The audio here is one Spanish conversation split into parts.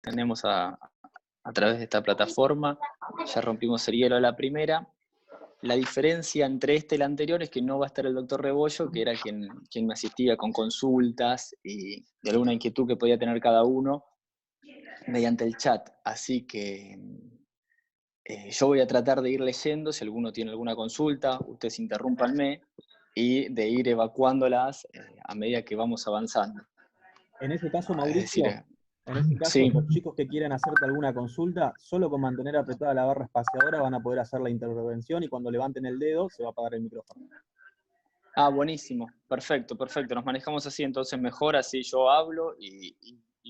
tenemos a través de esta plataforma. Ya rompimos el hielo a la primera. La diferencia entre este y el anterior es que no va a estar el doctor Rebollo, que era quien me asistía con consultas y de alguna inquietud que podía tener cada uno mediante el chat. Así que yo voy a tratar de ir leyendo, si alguno tiene alguna consulta, ustedes interrúmpanme, y de ir evacuándolas a medida que vamos avanzando. En ese caso, Es decir, Mauricio, en ese caso, sí. los chicos que quieran hacerte alguna consulta, solo con mantener apretada la barra espaciadora van a poder hacer la intervención y cuando levanten el dedo se va a apagar el micrófono. Ah, buenísimo, perfecto, perfecto. Nos manejamos así, entonces mejor así yo hablo y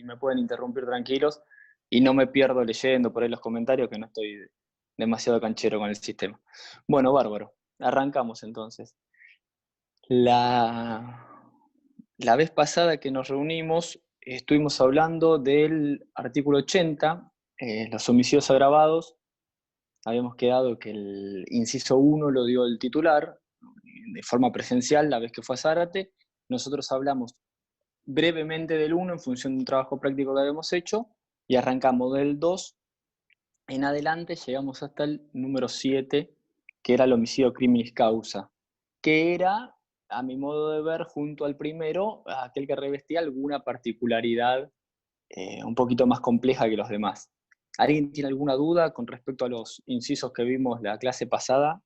me pueden interrumpir tranquilos y no me pierdo leyendo por ahí los comentarios que no estoy demasiado canchero con el sistema. Bueno, bárbaro. Arrancamos entonces. La vez pasada que nos reunimos estuvimos hablando del artículo 80, los homicidios agravados. Habíamos quedado que el inciso 1 lo dio el titular de forma presencial la vez que fue a Zárate. Nosotros hablamos brevemente del 1 en función de un trabajo práctico que habíamos hecho y arrancamos del 2 en adelante, llegamos hasta el número 7, que era el homicidio criminis causa, que era, a mi modo de ver, junto al primero, aquel que revestía alguna particularidad un poquito más compleja que los demás. ¿Alguien tiene alguna duda con respecto a los incisos que vimos la clase pasada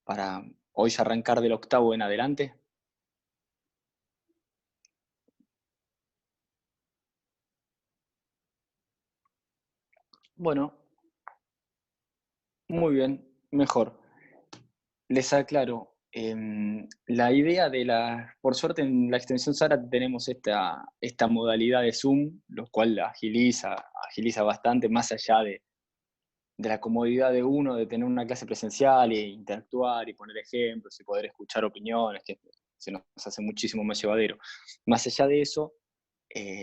para hoy arrancar del 8º en adelante? Bueno, muy bien, mejor. Les aclaro, la idea de por suerte en la extensión Zárate tenemos esta modalidad de Zoom, lo cual agiliza bastante, más allá de la comodidad de uno de tener una clase presencial e interactuar y poner ejemplos y poder escuchar opiniones, que se nos hace muchísimo más llevadero. Más allá de eso,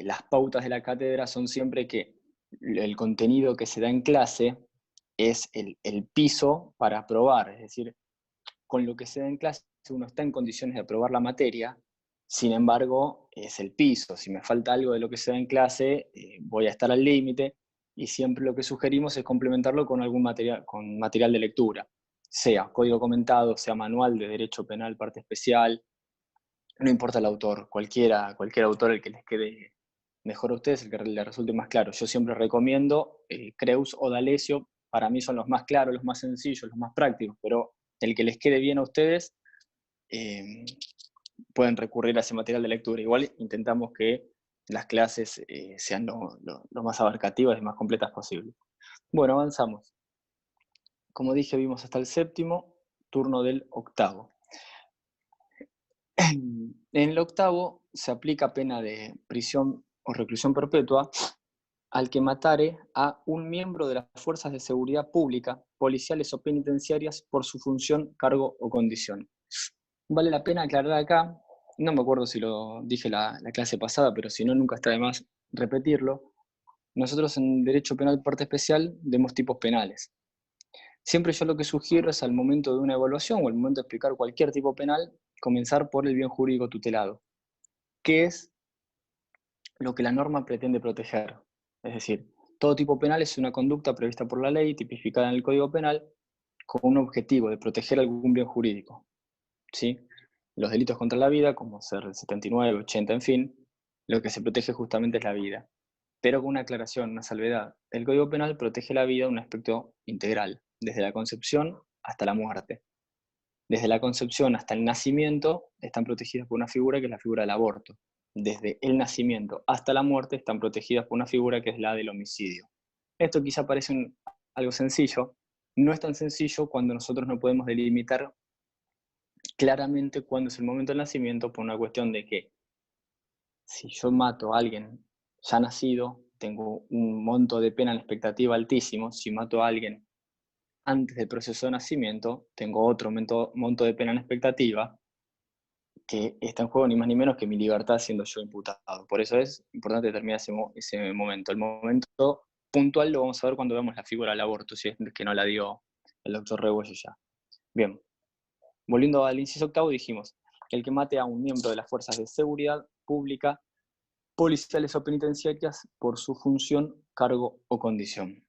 las pautas de la cátedra son siempre que el contenido que se da en clase es el piso para aprobar, es decir, con lo que se da en clase uno está en condiciones de aprobar la materia, sin embargo, es el piso. Si me falta algo de lo que se da en clase, voy a estar al límite, y siempre lo que sugerimos es complementarlo con algún material, con material de lectura, sea código comentado, sea manual de derecho penal, parte especial, no importa el autor, cualquier autor el que les quede mejor a ustedes, el que les resulte más claro. Yo siempre recomiendo Creus o D'Alessio, para mí son los más claros, los más sencillos, los más prácticos, pero el que les quede bien a ustedes, pueden recurrir a ese material de lectura. Igual intentamos que las clases sean lo más abarcativas y más completas posible. Bueno, avanzamos. Como dije, vimos hasta el 7º, turno del 8º. En el 8º se aplica pena de prisión o reclusión perpetua al que matare a un miembro de las fuerzas de seguridad pública, policiales o penitenciarias por su función, cargo o condición. Vale la pena aclarar acá, no me acuerdo si lo dije la clase pasada, pero si no, nunca está de más repetirlo. Nosotros en Derecho Penal Parte Especial vemos tipos penales. Siempre yo lo que sugiero es al momento de una evaluación o al momento de explicar cualquier tipo penal, comenzar por el bien jurídico tutelado, que es lo que la norma pretende proteger. Es decir, todo tipo penal es una conducta prevista por la ley, tipificada en el Código Penal, con un objetivo de proteger algún bien jurídico, ¿sí? Los delitos contra la vida, como ser 79, 80, en fin, lo que se protege justamente es la vida. Pero con una aclaración, una salvedad. El Código Penal protege la vida en un aspecto integral, desde la concepción hasta la muerte. Desde la concepción hasta el nacimiento están protegidas por una figura que es la figura del aborto. Desde el nacimiento hasta la muerte están protegidas por una figura que es la del homicidio. Esto quizá parece algo sencillo, no es tan sencillo cuando nosotros no podemos delimitar claramente cuándo es el momento del nacimiento, por una cuestión de que si yo mato a alguien ya nacido, tengo un monto de pena en expectativa altísimo. Si mato a alguien antes del proceso de nacimiento, tengo otro monto de pena en expectativa, que está en juego ni más ni menos que mi libertad siendo yo imputado. Por eso es importante determinar ese momento. El momento puntual lo vamos a ver cuando vemos la figura del aborto, si es que no la dio el doctor Rebollo ya. Bien, volviendo al inciso 8º, dijimos que el que mate a un miembro de las fuerzas de seguridad pública, policiales o penitenciarias por su función, cargo o condición.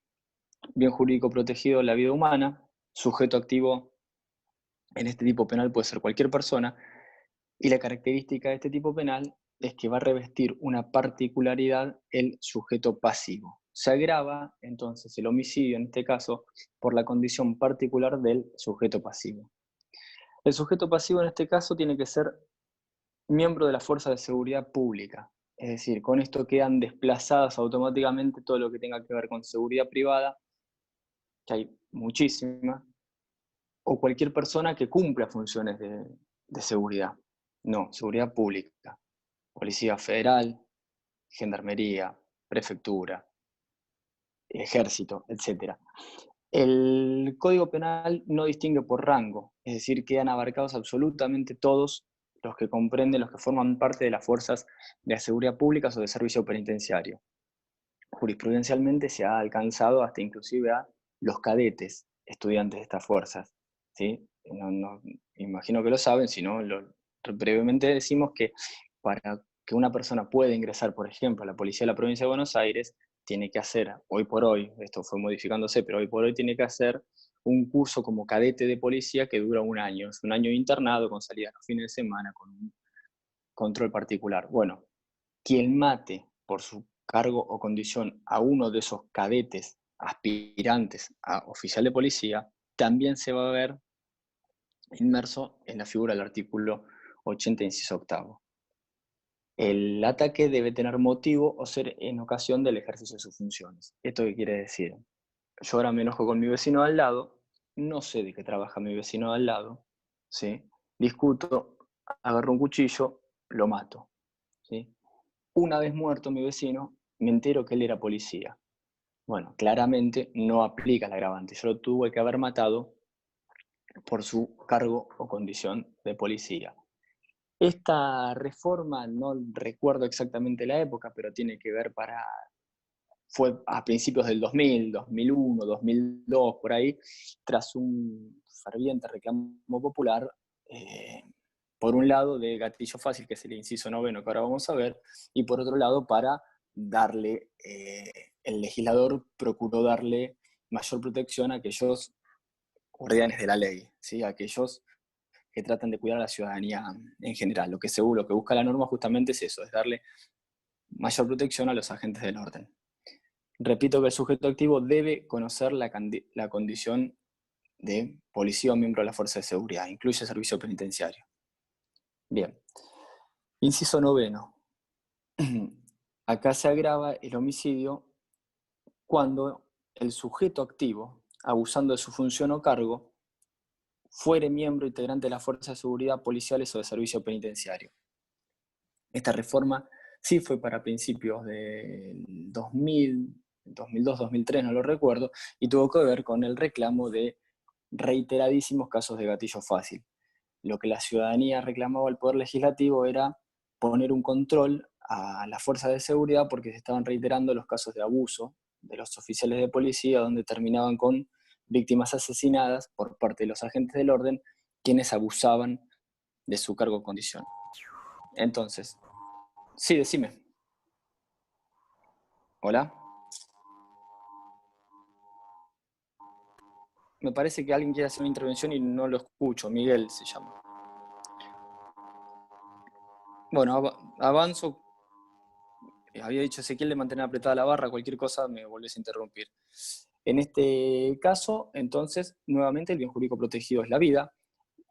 Bien jurídico protegido, la vida humana. Sujeto activo en este tipo penal puede ser cualquier persona, y la característica de este tipo penal es que va a revestir una particularidad el sujeto pasivo. Se agrava entonces el homicidio, en este caso, por la condición particular del sujeto pasivo. El sujeto pasivo en este caso tiene que ser miembro de la fuerza de seguridad pública. Es decir, con esto quedan desplazadas automáticamente todo lo que tenga que ver con seguridad privada, que hay muchísimas, o cualquier persona que cumpla funciones de seguridad. No, seguridad pública. Policía Federal, Gendarmería, Prefectura, Ejército, etc. El Código Penal no distingue por rango, es decir, quedan abarcados absolutamente todos los que comprenden, los que forman parte de las fuerzas de seguridad pública o de servicio penitenciario. Jurisprudencialmente se ha alcanzado hasta inclusive a los cadetes, estudiantes de estas fuerzas, ¿sí? No, imagino que lo saben, si no, brevemente decimos que para que una persona pueda ingresar, por ejemplo, a la Policía de la Provincia de Buenos Aires, tiene que hacer, hoy por hoy, esto fue modificándose, pero hoy por hoy tiene que hacer un curso como cadete de policía que dura un año. Es un año internado con salida los fines de semana, con un control particular. Bueno, quien mate por su cargo o condición a uno de esos cadetes aspirantes a oficial de policía, también se va a ver inmerso en la figura del artículo 80, inciso octavo. El ataque debe tener motivo o ser en ocasión del ejercicio de sus funciones. ¿Esto qué quiere decir? Yo ahora me enojo con mi vecino al lado, no sé de qué trabaja mi vecino al lado, ¿sí? Discuto, agarro un cuchillo, lo mato, ¿sí? Una vez muerto mi vecino, me entero que él era policía. Bueno, claramente no aplica el agravante. Yo lo tuve que haber matado por su cargo o condición de policía. Esta reforma, no recuerdo exactamente la época, pero tiene que ver fue a principios del 2000, 2001, 2002, por ahí, tras un ferviente reclamo popular, por un lado de gatillo fácil, que es el inciso noveno que ahora vamos a ver, y por otro lado para darle, el legislador procuró darle mayor protección a aquellos guardianes de la ley, ¿sí? A aquellos que tratan de cuidar a la ciudadanía en general. Lo que seguro que busca la norma justamente es eso, es darle mayor protección a los agentes del orden. Repito que el sujeto activo debe conocer la condición de policía o miembro de la fuerza de seguridad, incluye servicio penitenciario. Bien, inciso noveno. Acá se agrava el homicidio cuando el sujeto activo, abusando de su función o cargo, fuere miembro integrante de las fuerzas de seguridad policiales o de servicio penitenciario. Esta reforma sí fue para principios del 2000, 2002, 2003, no lo recuerdo, y tuvo que ver con el reclamo de reiteradísimos casos de gatillo fácil. Lo que la ciudadanía reclamaba al Poder Legislativo era poner un control a las fuerzas de seguridad porque se estaban reiterando los casos de abuso de los oficiales de policía, donde terminaban con víctimas asesinadas por parte de los agentes del orden, quienes abusaban de su cargo o condición. Entonces, sí, decime. ¿Hola? Me parece que alguien quiere hacer una intervención y no lo escucho. Miguel se llama. Bueno, avanzo. Había dicho Ezequiel de mantener apretada la barra, cualquier cosa me volvés a interrumpir. En este caso, entonces, nuevamente el bien jurídico protegido es la vida.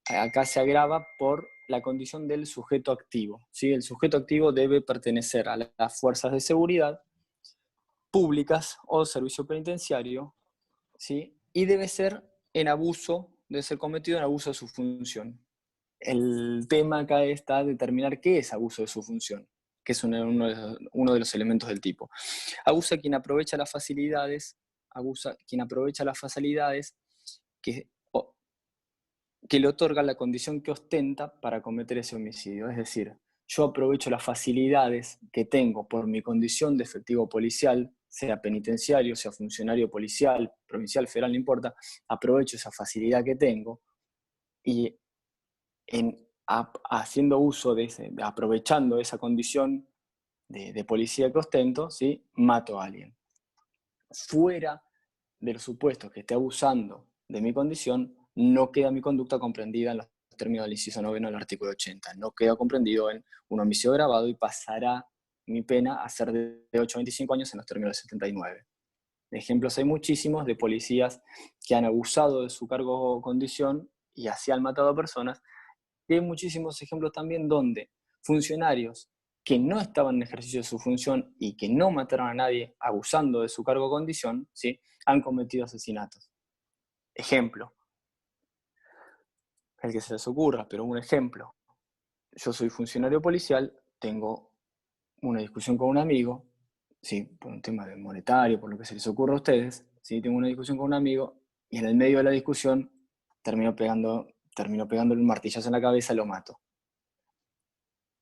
Acá se agrava por la condición del sujeto activo, ¿sí? El sujeto activo debe pertenecer a las fuerzas de seguridad públicas o servicio penitenciario, ¿sí? Y debe ser cometido en abuso de su función. El tema acá está determinar qué es abuso de su función, que es uno de los elementos del tipo. Abusa quien aprovecha las facilidades, que le otorga la condición que ostenta para cometer ese homicidio. Es decir, yo aprovecho las facilidades que tengo por mi condición de efectivo policial, sea penitenciario, sea funcionario policial, provincial, federal, no importa, aprovecho esa facilidad que tengo y haciendo uso aprovechando esa condición de policía que ostento, ¿sí? Mato a alguien. Fuera de los supuestos que esté abusando de mi condición, no queda mi conducta comprendida en los términos del inciso 9 del artículo 80. No queda comprendido en un homicidio agravado y pasará mi pena a ser de 8 a 25 años en los términos del 79. Ejemplos hay muchísimos de policías que han abusado de su cargo o condición y así han matado a personas. Y hay muchísimos ejemplos también donde funcionarios que no estaban en ejercicio de su función y que no mataron a nadie abusando de su cargo o condición, ¿sí? Han cometido asesinatos. Ejemplo, el que se les ocurra, pero un ejemplo. Yo soy funcionario policial, tengo una discusión con un amigo, ¿sí? Por un tema de monetario, por lo que se les ocurra a ustedes, ¿sí? Tengo una discusión con un amigo y en el medio de la discusión termino pegándole un martillazo en la cabeza y lo mato.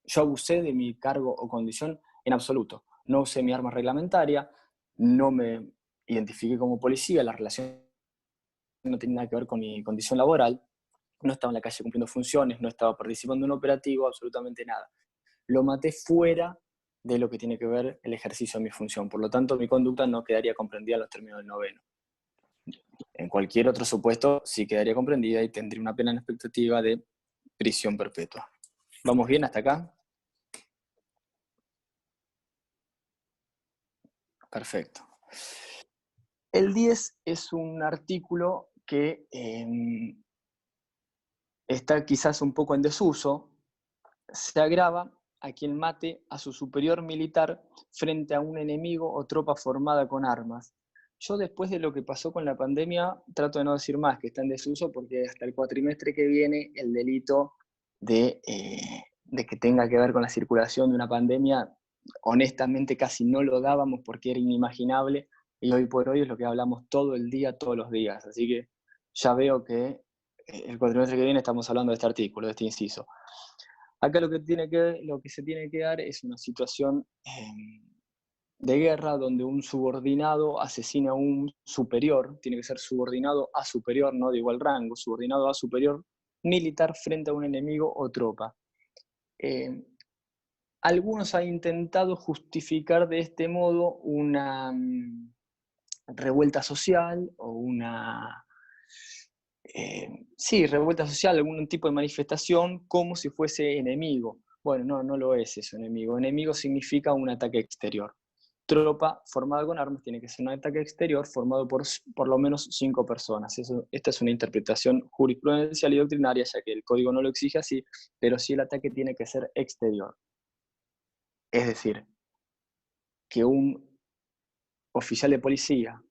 Yo abusé de mi cargo o condición en absoluto. No usé mi arma reglamentaria, no me identifiqué como policía, la relación no tenía nada que ver con mi condición laboral, no estaba en la calle cumpliendo funciones, no estaba participando en un operativo, absolutamente nada. Lo maté fuera de lo que tiene que ver el ejercicio de mi función. Por lo tanto, mi conducta no quedaría comprendida en los términos del noveno. En cualquier otro supuesto sí quedaría comprendida y tendría una pena en expectativa de prisión perpetua. ¿Vamos bien hasta acá? Perfecto. El 10 es un artículo que está quizás un poco en desuso. Se agrava a quien mate a su superior militar frente a un enemigo o tropa formada con armas. Yo después de lo que pasó con la pandemia trato de no decir más que está en desuso porque hasta el cuatrimestre que viene el delito de que tenga que ver con la circulación de una pandemia, honestamente casi no lo dábamos porque era inimaginable y hoy por hoy es lo que hablamos todo el día, todos los días. Así que ya veo que el cuatrimestre que viene estamos hablando de este artículo, de este inciso. Acá lo que se tiene que dar es una situación de guerra donde un subordinado asesina a un superior, tiene que ser subordinado a superior, no de igual rango, subordinado a superior militar frente a un enemigo o tropa. Algunos han intentado justificar de este modo una revuelta social o una revuelta social, algún tipo de manifestación, como si fuese enemigo. Bueno, no lo es eso, enemigo. Enemigo significa un ataque exterior. Tropa formada con armas tiene que ser un ataque exterior formado por lo menos 5 personas. Esta es una interpretación jurisprudencial y doctrinaria, ya que el código no lo exige así, pero sí el ataque tiene que ser exterior. Es decir, que un oficial de policía,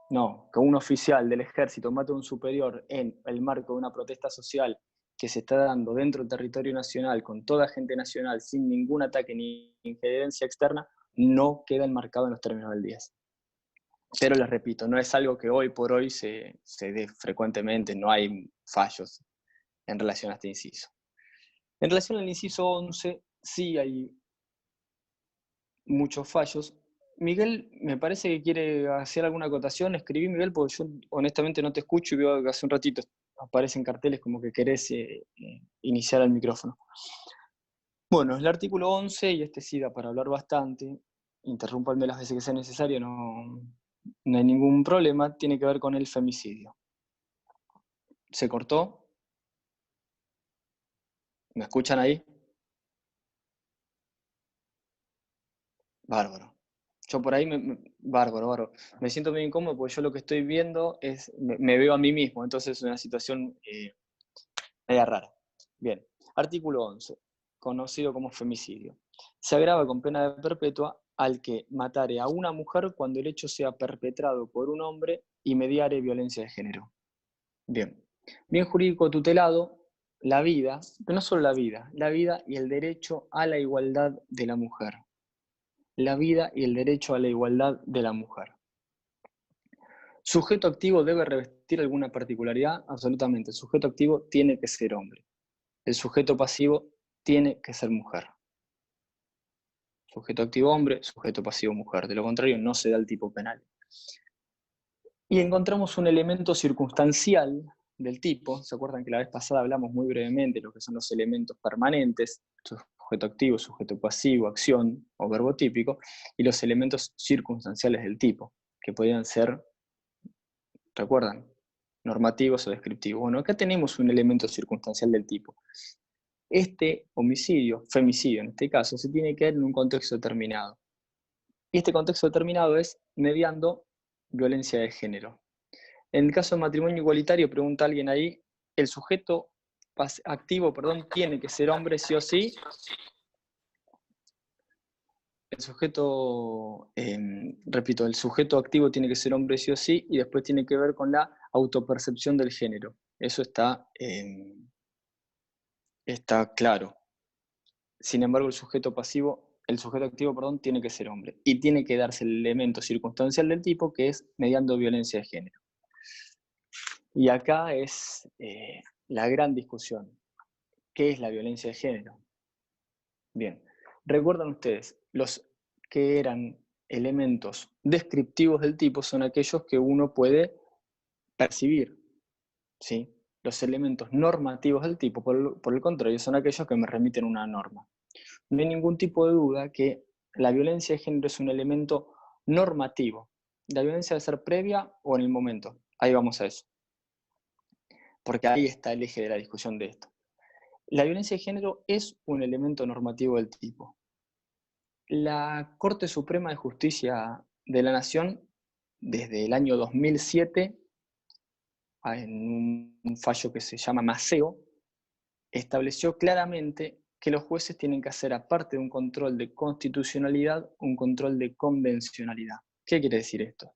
que un oficial del ejército mate a un superior en el marco de una protesta social que se está dando dentro del territorio nacional, con toda gente nacional, sin ningún ataque ni injerencia externa, no queda enmarcado en los términos del 10. Pero les repito, no es algo que hoy por hoy se dé frecuentemente, no hay fallos en relación a este inciso. En relación al inciso 11, sí hay muchos fallos. Miguel, me parece que quiere hacer alguna acotación. Escribí, Miguel, porque yo honestamente no te escucho y veo que hace un ratito aparecen carteles como que querés iniciar el micrófono. Bueno, el artículo 11, y este sí da para hablar bastante, interrúmpanme las veces que sea necesario, no hay ningún problema, tiene que ver con el femicidio. ¿Se cortó? ¿Me escuchan ahí? Bárbaro. Yo por ahí, bárbaro. Me siento muy incómodo porque yo lo que estoy viendo es, me veo a mí mismo, entonces es una situación media rara. Bien, artículo 11, conocido como femicidio. Se agrava con pena de perpetua al que matare a una mujer cuando el hecho sea perpetrado por un hombre y mediare violencia de género. Bien, bien jurídico tutelado, la vida, pero no solo la vida y el derecho a la igualdad de la mujer. La vida y el derecho a la igualdad de la mujer. ¿Sujeto activo debe revestir alguna particularidad? Absolutamente. El sujeto activo tiene que ser hombre. El sujeto pasivo tiene que ser mujer. Sujeto activo hombre, sujeto pasivo mujer. De lo contrario, no se da el tipo penal. Y encontramos un elemento circunstancial del tipo. ¿Se acuerdan que la vez pasada hablamos muy brevemente de lo que son los elementos permanentes, sujeto activo, sujeto pasivo, acción o verbo típico, y los elementos circunstanciales del tipo, que podían ser, ¿recuerdan?, normativos o descriptivos? Bueno, acá tenemos un elemento circunstancial del tipo. Este homicidio, femicidio en este caso, se tiene que dar en un contexto determinado. Y este contexto determinado es mediando violencia de género. En el caso de matrimonio igualitario, pregunta alguien ahí, el sujeto activo, tiene que ser hombre sí o sí. El sujeto, repito, el sujeto activo tiene que ser hombre sí o sí, y después tiene que ver con la autopercepción del género. Eso está claro. Sin embargo, el sujeto activo, tiene que ser hombre. Y tiene que darse el elemento circunstancial del tipo, que es mediando violencia de género. Y acá es la gran discusión. ¿Qué es la violencia de género? Bien, recuerdan ustedes, los que eran elementos descriptivos del tipo son aquellos que uno puede percibir, ¿sí? Los elementos normativos del tipo, por el contrario, son aquellos que me remiten a una norma. No hay ningún tipo de duda que la violencia de género es un elemento normativo. La violencia debe ser previa o en el momento. Ahí vamos a eso. Porque ahí está el eje de la discusión de esto. La violencia de género es un elemento normativo del tipo. La Corte Suprema de Justicia de la Nación, desde el año 2007, en un fallo que se llama Maceo, estableció claramente que los jueces tienen que hacer, aparte de un control de constitucionalidad, un control de convencionalidad. ¿Qué quiere decir esto?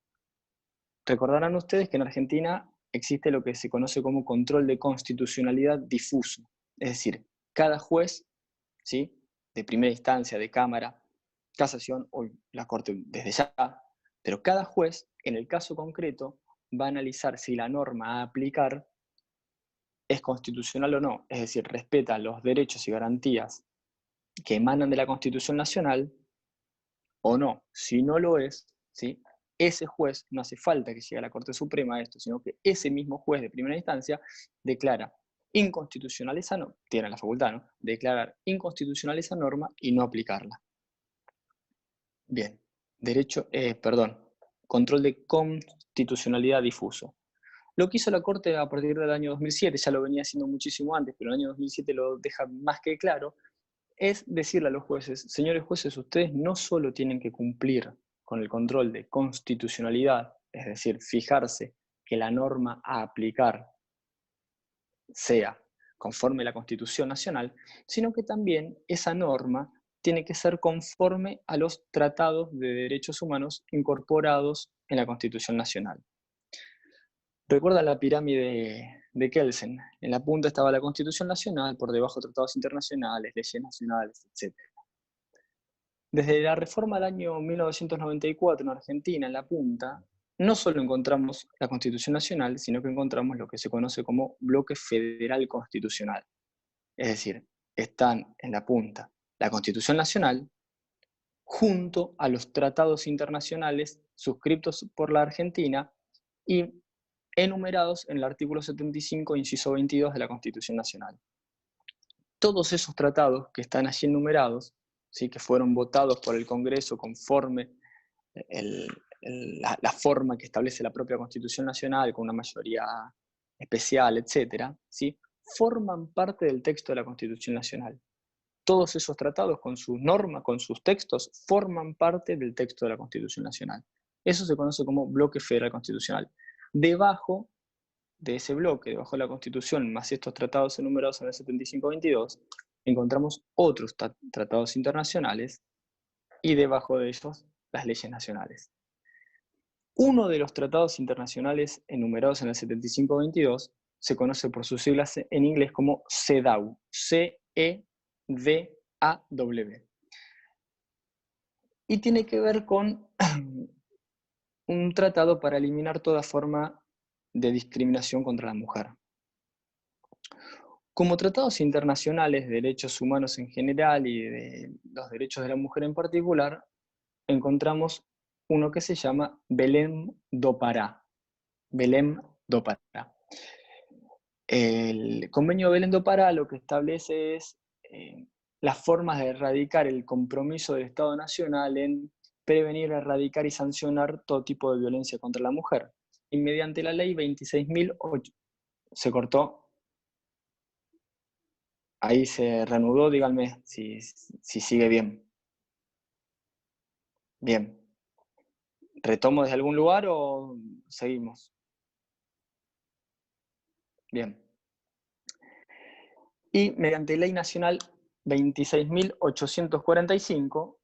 Recordarán ustedes que en Argentina existe lo que se conoce como control de constitucionalidad difuso. Es decir, cada juez, ¿sí?, de primera instancia, de cámara, casación, hoy la Corte desde ya, pero cada juez, en el caso concreto, va a analizar si la norma a aplicar es constitucional o no, es decir, respeta los derechos y garantías que emanan de la Constitución Nacional o no. Si no lo es, ¿sí?, ese juez, no hace falta que llegue a la Corte Suprema a esto, sino que ese mismo juez de primera instancia declara inconstitucional esa norma, tiene la facultad, ¿no?, declarar inconstitucional esa norma y no aplicarla. Bien, control de constitucionalidad difuso. Lo que hizo la Corte a partir del año 2007, ya lo venía haciendo muchísimo antes, pero el año 2007 lo deja más que claro, es decirle a los jueces, señores jueces, ustedes no solo tienen que cumplir con el control de constitucionalidad, es decir, fijarse que la norma a aplicar sea conforme a la Constitución Nacional, sino que también esa norma tiene que ser conforme a los tratados de derechos humanos incorporados en la Constitución Nacional. Recuerda la pirámide de Kelsen. En la punta estaba la Constitución Nacional, por debajo tratados internacionales, leyes nacionales, etc. Desde la reforma del año 1994 en Argentina, en la punta, no solo encontramos la Constitución Nacional, sino que encontramos lo que se conoce como bloque federal constitucional. Es decir, están en la punta la Constitución Nacional junto a los tratados internacionales suscritos por la Argentina y enumerados en el artículo 75, inciso 22 de la Constitución Nacional. Todos esos tratados que están allí enumerados, ¿sí?, que fueron votados por el Congreso conforme la forma que establece la propia Constitución Nacional, con una mayoría especial, etc., ¿sí?, forman parte del texto de la Constitución Nacional. Todos esos tratados con sus normas, con sus textos, forman parte del texto de la Constitución Nacional. Eso se conoce como bloque federal constitucional. Debajo de ese bloque, debajo de la Constitución, más estos tratados enumerados en el 75-22, encontramos otros tratados internacionales y debajo de ellos las leyes nacionales. Uno de los tratados internacionales enumerados en el 75-22 se conoce por sus siglas en inglés como CEDAW, C-E-D-A-W. Y tiene que ver con un tratado para eliminar toda forma de discriminación contra la mujer. Como tratados internacionales de derechos humanos en general y de los derechos de la mujer en particular, encontramos uno que se llama Belém do Pará. Belém do Pará. El convenio de Belén do Pará lo que establece es las formas de erradicar el compromiso del Estado Nacional en prevenir, erradicar y sancionar todo tipo de violencia contra la mujer. Y mediante la ley 26.008 se cortó, ahí se reanudó, díganme si sigue bien. Bien. ¿Retomo desde algún lugar o seguimos? Bien. Y mediante Ley Nacional 26.845,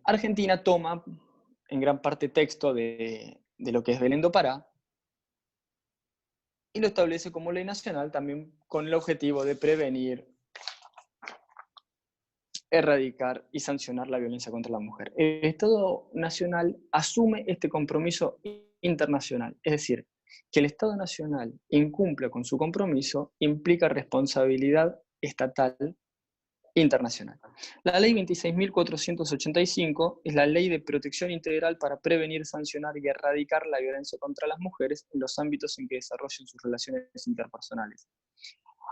Argentina toma en gran parte texto de lo que es Belén do Pará y lo establece como ley nacional también con el objetivo de prevenir, erradicar y sancionar la violencia contra la mujer. El Estado Nacional asume este compromiso internacional, es decir, que el Estado Nacional incumpla con su compromiso implica responsabilidad estatal internacional. La ley 26.485 es la ley de protección integral para prevenir, sancionar y erradicar la violencia contra las mujeres en los ámbitos en que desarrollen sus relaciones interpersonales.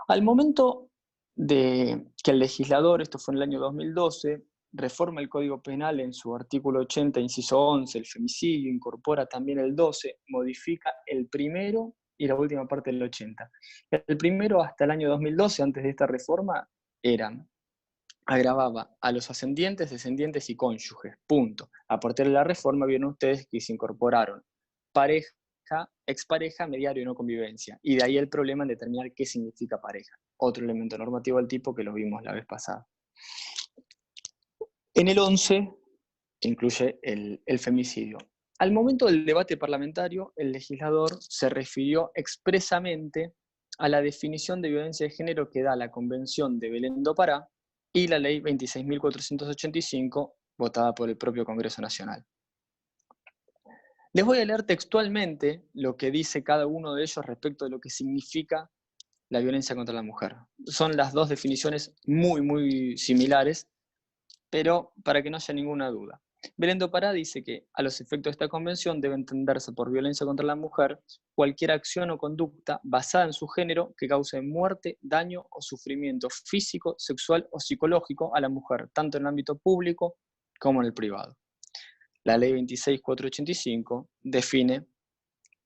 Al momento de que el legislador, esto fue en el año 2012, reforma el Código Penal en su artículo 80, inciso 11, el femicidio, incorpora también el 12, modifica el primero y la última parte del 80. El primero hasta el año 2012, antes de esta reforma, agravaba a los ascendientes, descendientes y cónyuges, punto. A partir de la reforma vieron ustedes que se incorporaron pareja, expareja, mediario y no convivencia. Y de ahí el problema en determinar qué significa pareja. Otro elemento normativo del tipo que lo vimos la vez pasada. En el 11 incluye el femicidio. Al momento del debate parlamentario, el legislador se refirió expresamente a la definición de violencia de género que da la Convención de Belén do Pará y la Ley 26.485, votada por el propio Congreso Nacional. Les voy a leer textualmente lo que dice cada uno de ellos respecto de lo que significa la violencia contra la mujer. Son las dos definiciones muy similares, pero para que no haya ninguna duda. Belén do Pará dice que, a los efectos de esta convención, debe entenderse por violencia contra la mujer cualquier acción o conducta basada en su género que cause muerte, daño o sufrimiento físico, sexual o psicológico a la mujer, tanto en el ámbito público como en el privado. La ley 26.485 define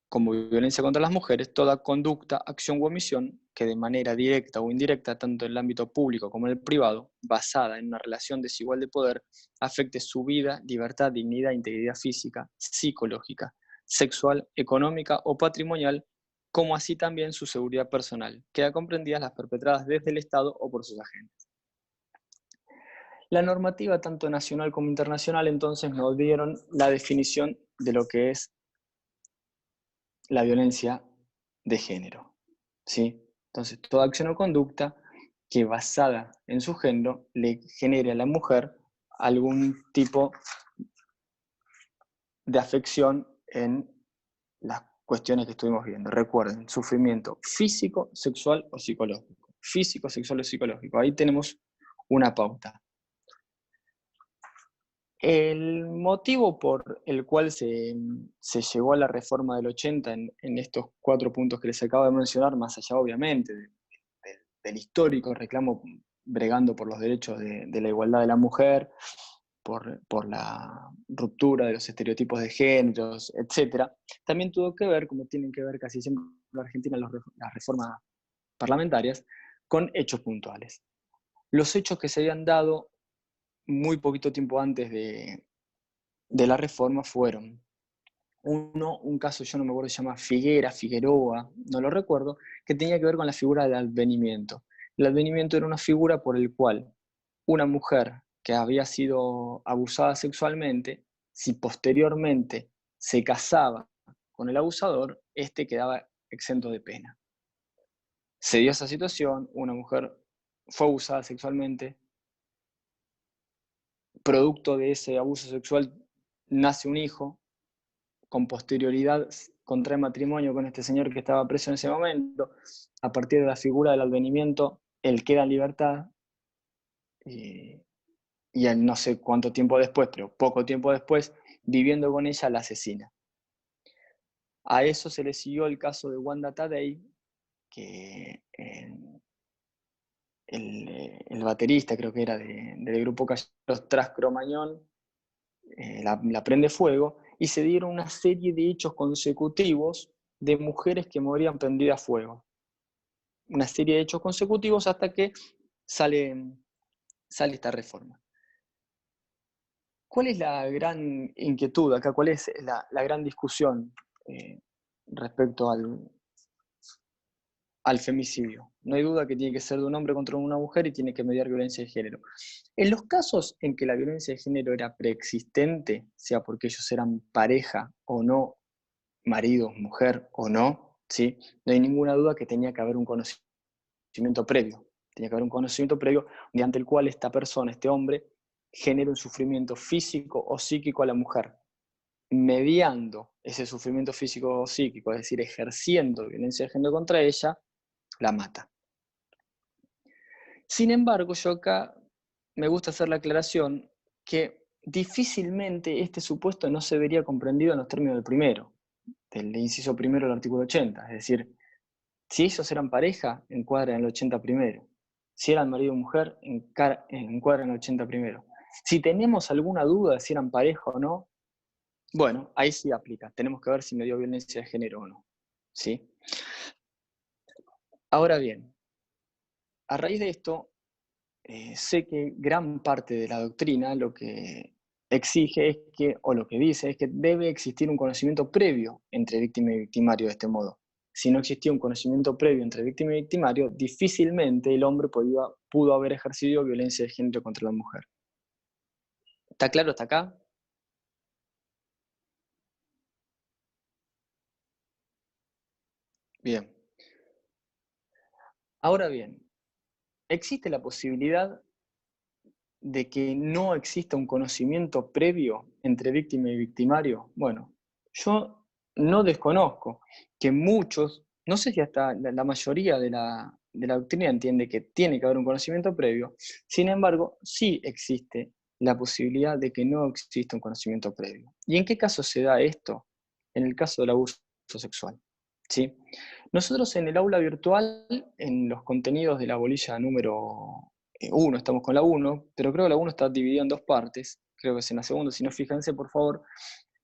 como violencia contra las mujeres toda conducta, acción u omisión que de manera directa o indirecta, tanto en el ámbito público como en el privado, basada en una relación desigual de poder, afecte su vida, libertad, dignidad, integridad física, psicológica, sexual, económica o patrimonial, como así también su seguridad personal, queda comprendidas las perpetradas desde el Estado o por sus agentes. La normativa, tanto nacional como internacional, entonces nos dieron la definición de lo que es la violencia de género, ¿sí? Entonces, toda acción o conducta que basada en su género le genere a la mujer algún tipo de afección en las cuestiones que estuvimos viendo. Recuerden, sufrimiento físico, sexual o psicológico. Físico, sexual o psicológico. Ahí tenemos una pauta. El motivo por el cual se llegó a la reforma del 80 en estos 4 puntos que les acabo de mencionar, más allá obviamente del histórico reclamo bregando por los derechos de la igualdad de la mujer, por la ruptura de los estereotipos de géneros, etc., también tuvo que ver, como tienen que ver casi siempre en Argentina las reformas parlamentarias, con hechos puntuales. Los hechos que se habían dado muy poquito tiempo antes de la reforma fueron un caso, yo no me acuerdo, se llama Figueroa, no lo recuerdo, que tenía que ver con la figura del advenimiento. El advenimiento era una figura por el cual una mujer que había sido abusada sexualmente, si posteriormente se casaba con el abusador, este quedaba exento de pena. Se dio esa situación, una mujer fue abusada sexualmente, producto de ese abuso sexual nace un hijo, con posterioridad contrae matrimonio con este señor que estaba preso en ese momento, a partir de la figura del advenimiento, él queda en libertad, y él no sé cuánto tiempo después, pero poco tiempo después, viviendo con ella, la asesina. A eso se le siguió el caso de Wanda Tadei, que el baterista, creo que era del grupo Callejeros tras Cromañón, la prende fuego, y se dieron una serie de hechos consecutivos de mujeres que morían prendidas a fuego. Una serie de hechos consecutivos hasta que sale esta reforma. ¿Cuál es la gran inquietud acá? ¿Cuál es la gran discusión respecto al femicidio? No hay duda que tiene que ser de un hombre contra una mujer y tiene que mediar violencia de género. En los casos en que la violencia de género era preexistente, sea porque ellos eran pareja o no, marido, mujer o no, ¿sí? No hay ninguna duda que tenía que haber un conocimiento previo. Tenía que haber un conocimiento previo mediante el cual esta persona, este hombre, genera un sufrimiento físico o psíquico a la mujer. Mediando ese sufrimiento físico o psíquico, es decir, ejerciendo violencia de género contra ella, la mata. Sin embargo, yo acá me gusta hacer la aclaración que difícilmente este supuesto no se vería comprendido en los términos del primero, del inciso primero del artículo 80. Es decir, si ellos eran pareja, encuadran el 80 primero. Si eran marido y mujer, encuadran el 80 primero. Si tenemos alguna duda de si eran pareja o no, bueno, ahí sí aplica. Tenemos que ver si me dio violencia de género o no. ¿Sí? Ahora bien, a raíz de esto, sé que gran parte de la doctrina lo que exige es que, o lo que dice, es que debe existir un conocimiento previo entre víctima y victimario de este modo. Si no existía un conocimiento previo entre víctima y victimario, difícilmente el hombre pudo haber ejercido violencia de género contra la mujer. ¿Está claro hasta acá? Bien. Ahora bien, ¿existe la posibilidad de que no exista un conocimiento previo entre víctima y victimario? Bueno, yo no desconozco que muchos, no sé si hasta la mayoría de la doctrina entiende que tiene que haber un conocimiento previo, sin embargo, sí existe la posibilidad de que no exista un conocimiento previo. ¿Y en qué caso se da esto? En el caso del abuso sexual. ¿Sí? Nosotros en el aula virtual, en los contenidos de la bolilla número 1, estamos con la 1, pero creo que la 1 está dividida en dos partes, creo que es en la segunda, si no, fíjense por favor,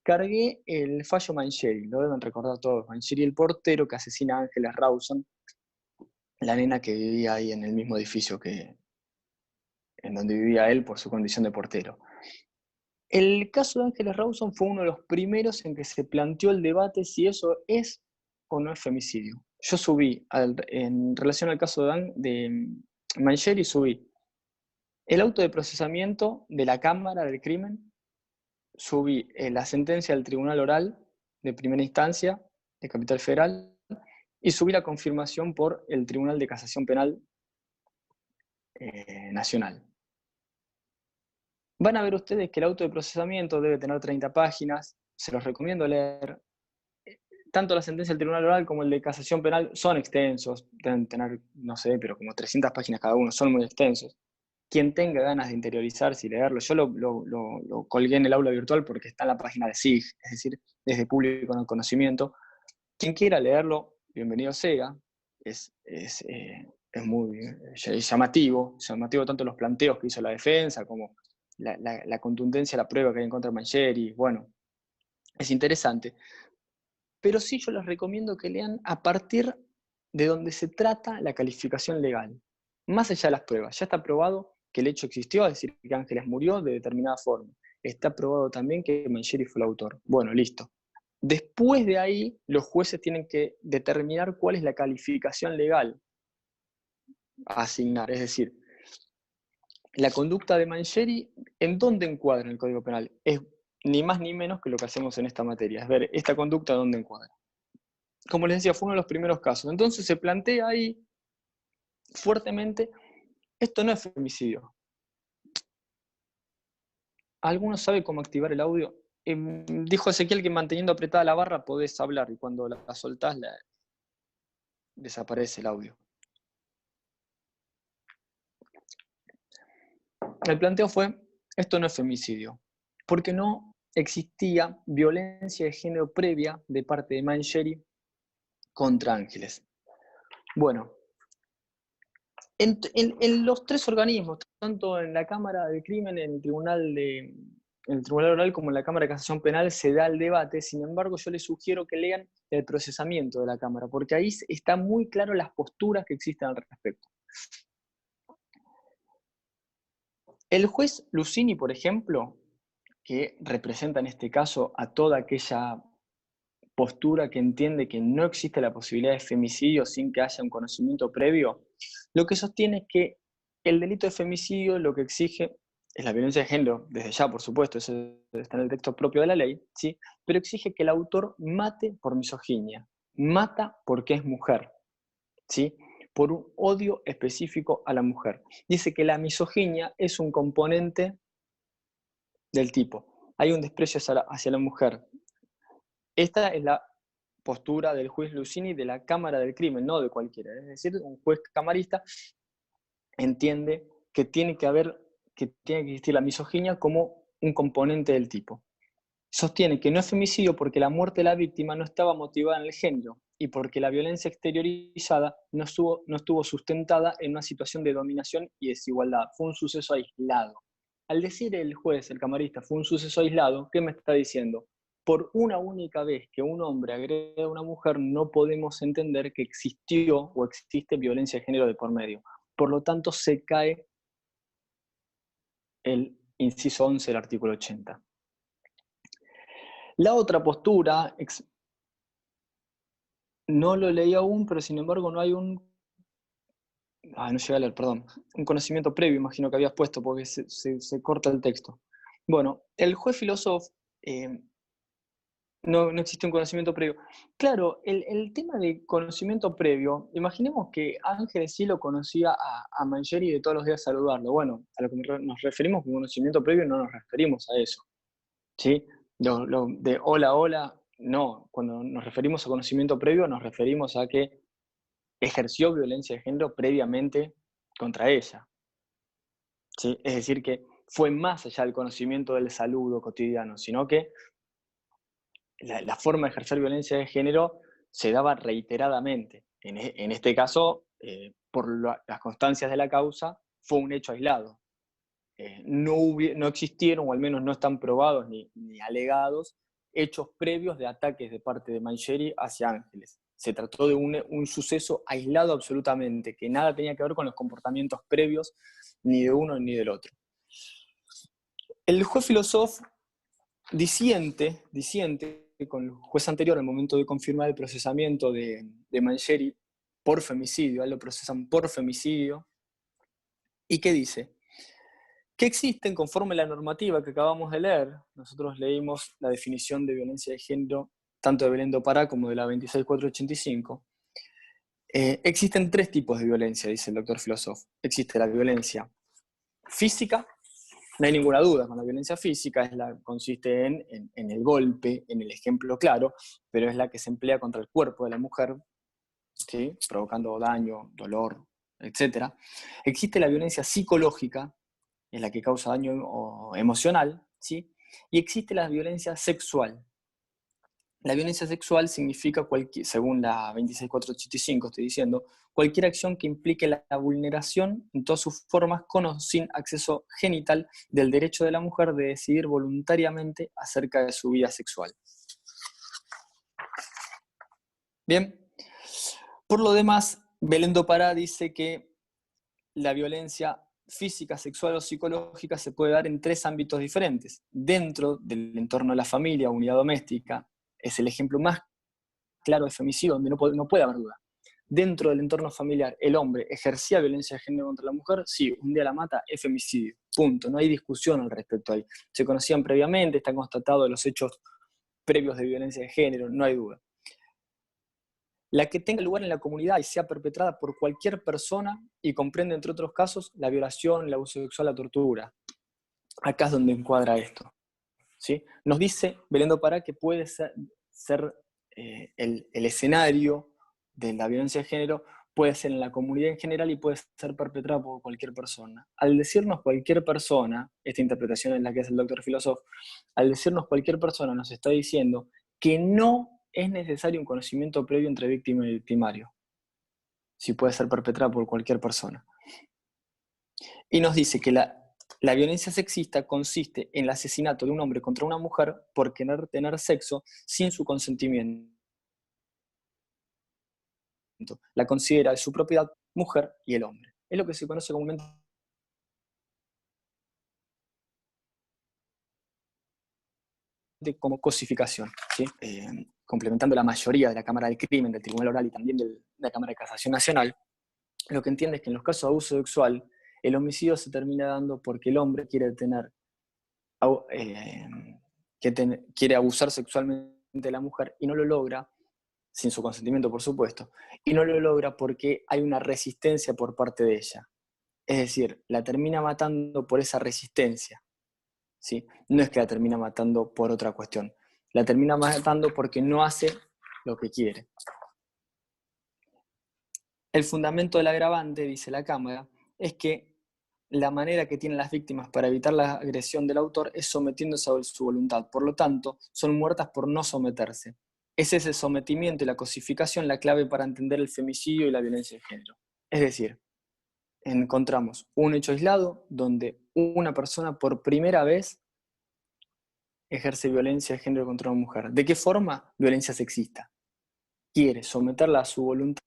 cargué el fallo Mancheri, lo deben recordar todos, Mancheri, el portero que asesina a Ángeles Rawson, la nena que vivía ahí en el mismo edificio en donde vivía él por su condición de portero. El caso de Ángeles Rawson fue uno de los primeros en que se planteó el debate si eso es o no es femicidio. Yo subí, en relación al caso de Mancheri, subí el auto de procesamiento de la Cámara del Crimen, subí la sentencia del Tribunal Oral de Primera Instancia de Capital Federal y subí la confirmación por el Tribunal de Casación Penal Nacional. Van a ver ustedes que el auto de procesamiento debe tener 30 páginas, se los recomiendo leer. Tanto la sentencia del Tribunal Oral como el de Casación Penal son extensos, deben tener, no sé, pero como 300 páginas cada uno, son muy extensos. Quien tenga ganas de interiorizarse y leerlo, yo lo colgué en el aula virtual porque está en la página de SIG, es decir, desde público en el conocimiento. Quien quiera leerlo, bienvenido sea, es muy llamativo tanto los planteos que hizo la defensa como la contundencia de la prueba que hay en contra de Mancheri, bueno, es interesante. Pero sí yo les recomiendo que lean a partir de donde se trata la calificación legal. Más allá de las pruebas, ya está probado que el hecho existió, es decir, que Ángeles murió de determinada forma. Está probado también que Mancheri fue el autor. Bueno, listo. Después de ahí, los jueces tienen que determinar cuál es la calificación legal a asignar. Es decir, la conducta de Mancheri, ¿en dónde encuadra en el Código Penal? Es ni más ni menos que lo que hacemos en esta materia, es ver esta conducta dónde encuadra. Como les decía, fue uno de los primeros casos. Entonces se plantea ahí fuertemente, esto no es femicidio. ¿Alguno sabe cómo activar el audio? Dijo Ezequiel que manteniendo apretada la barra podés hablar y cuando la soltás desaparece el audio. El planteo fue, esto no es femicidio, porque no existía violencia de género previa de parte de Mangieri contra Ángeles. Bueno, en los tres organismos, tanto en la Cámara del Crimen, en el Tribunal Oral, como en la Cámara de Casación Penal, se da el debate. Sin embargo, yo les sugiero que lean el procesamiento de la Cámara, porque ahí están muy claras las posturas que existen al respecto. El juez Lucini, por ejemplo, que representa en este caso a toda aquella postura que entiende que no existe la posibilidad de femicidio sin que haya un conocimiento previo, lo que sostiene es que el delito de femicidio lo que exige es la violencia de género, desde ya, por supuesto, eso está en el texto propio de la ley, ¿sí? Pero exige que el autor mate por misoginia, mata porque es mujer, ¿sí? Por un odio específico a la mujer. Dice que la misoginia es un componente del tipo. Hay un desprecio hacia la mujer. Esta es la postura del juez Lucini de la Cámara del Crimen, no de cualquiera. Es decir, un juez camarista entiende que tiene que existir la misoginia como un componente del tipo. Sostiene que no es femicidio porque la muerte de la víctima no estaba motivada en el género y porque la violencia exteriorizada no estuvo sustentada en una situación de dominación y desigualdad. Fue un suceso aislado. Al decir el juez, el camarista, fue un suceso aislado, ¿qué me está diciendo? Por una única vez que un hombre agrede a una mujer, no podemos entender que existió o existe violencia de género de por medio. Por lo tanto, se cae el inciso 11 del artículo 80. La otra postura, no lo leí aún, pero sin embargo no hay un conocimiento previo, imagino que habías puesto, porque se corta el texto. Bueno, el juez filósofo no existe un conocimiento previo. Claro, el tema de conocimiento previo, imaginemos que Ángeles sí lo conocía a Mangieri de todos los días saludarlo. Bueno, a lo que nos referimos con conocimiento previo no nos referimos a eso, ¿sí? De hola, hola, no. Cuando nos referimos a conocimiento previo nos referimos a que ejerció violencia de género previamente contra ella, ¿sí? Es decir, que fue más allá del conocimiento del saludo cotidiano, sino que la forma de ejercer violencia de género se daba reiteradamente. En este caso, por las constancias de la causa, fue un hecho aislado. No existieron, o al menos no están probados ni alegados, hechos previos de ataques de parte de Mangieri hacia Ángeles. Se trató de un suceso aislado absolutamente, que nada tenía que ver con los comportamientos previos ni de uno ni del otro. El juez filósofo disiente con el juez anterior al momento de confirmar el procesamiento de Mangieri por femicidio. A él lo procesan por femicidio. ¿Y qué dice? Que existen, conforme a la normativa que acabamos de leer, nosotros leímos la definición de violencia de género tanto de Belén do Pará como de la 26485, existen tres tipos de violencia, dice el doctor filósofo. Existe la violencia física, no hay ninguna duda con la violencia física, consiste en el golpe, en el ejemplo claro, pero es la que se emplea contra el cuerpo de la mujer, ¿sí? Provocando daño, dolor, etc. Existe la violencia psicológica, es la que causa daño emocional, ¿sí? Y existe la violencia sexual. La violencia sexual significa, según la 26485, estoy diciendo, cualquier acción que implique la vulneración en todas sus formas, con o sin acceso genital, del derecho de la mujer de decidir voluntariamente acerca de su vida sexual. Bien, por lo demás, Belén do Pará dice que la violencia física, sexual o psicológica se puede dar en tres ámbitos diferentes. Dentro del entorno de la familia, unidad doméstica, es el ejemplo más claro de femicidio, donde no puede haber duda. Dentro del entorno familiar, el hombre ejercía violencia de género contra la mujer, sí, un día la mata, es femicidio, punto. No hay discusión al respecto ahí. Se conocían previamente, están constatados los hechos previos de violencia de género, no hay duda. La que tenga lugar en la comunidad y sea perpetrada por cualquier persona y comprende, entre otros casos, la violación, el abuso sexual, la tortura. Acá es donde encuadra esto, ¿sí? Nos dice Belén do Pará que puede ser el escenario de la violencia de género puede ser en la comunidad en general y puede ser perpetrada por cualquier persona. Al decirnos cualquier persona, esta interpretación en la que es el doctor Filosof, al decirnos cualquier persona nos está diciendo que no es necesario un conocimiento previo entre víctima y victimario, si puede ser perpetrada por cualquier persona. Y nos dice que la violencia sexista consiste en el asesinato de un hombre contra una mujer por querer tener sexo sin su consentimiento. La considera de su propiedad mujer y el hombre. Es lo que se conoce comúnmente como cosificación, ¿sí? Complementando la mayoría de la Cámara del Crimen, del Tribunal Oral y también de la Cámara de Casación Nacional, lo que entiende es que en los casos de abuso sexual, el homicidio se termina dando porque el hombre quiere quiere abusar sexualmente de la mujer y no lo logra, sin su consentimiento por supuesto, y no lo logra porque hay una resistencia por parte de ella. Es decir, la termina matando por esa resistencia, ¿sí? No es que la termina matando por otra cuestión, la termina matando porque no hace lo que quiere. El fundamento del agravante, dice la Cámara, es que la manera que tienen las víctimas para evitar la agresión del autor es sometiéndose a su voluntad. Por lo tanto, son muertas por no someterse. Es ese sometimiento y la cosificación la clave para entender el femicidio y la violencia de género. Es decir, encontramos un hecho aislado donde una persona por primera vez ejerce violencia de género contra una mujer. ¿De qué forma? Violencia sexista. Quiere someterla a su voluntad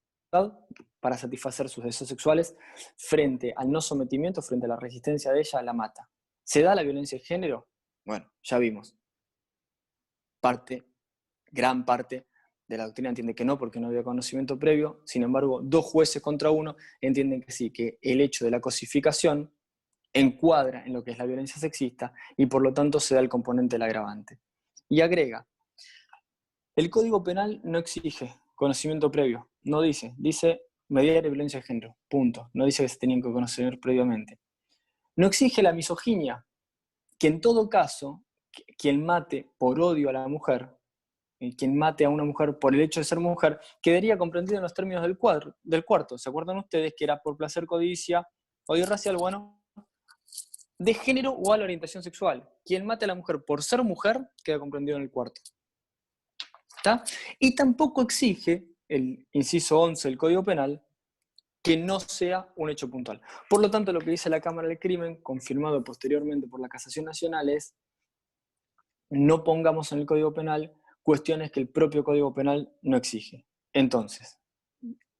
para satisfacer sus deseos sexuales, frente al no sometimiento, frente a la resistencia de ella, la mata. ¿Se da la violencia de género? Bueno, ya vimos. Gran parte de la doctrina entiende que no, porque no había conocimiento previo. Sin embargo, 2 jueces contra 1 entienden que sí, que el hecho de la cosificación encuadra en lo que es la violencia sexista y por lo tanto se da el componente del agravante. Y agrega, el Código Penal no exige conocimiento previo, no dice mediar violencia de género, punto. No dice que se tenían que conocer previamente. No exige la misoginia, que en todo caso, quien mate por odio a la mujer, quien mate a una mujer por el hecho de ser mujer, quedaría comprendido en los términos del cuarto. ¿Se acuerdan ustedes que era por placer, codicia, odio racial? Bueno, de género o a la orientación sexual. Quien mate a la mujer por ser mujer, queda comprendido en el cuarto. ¿Está? Y tampoco exige el inciso 11 del Código Penal que no sea un hecho puntual. Por lo tanto, lo que dice la Cámara del Crimen, confirmado posteriormente por la Casación Nacional, es no pongamos en el Código Penal cuestiones que el propio Código Penal no exige. Entonces,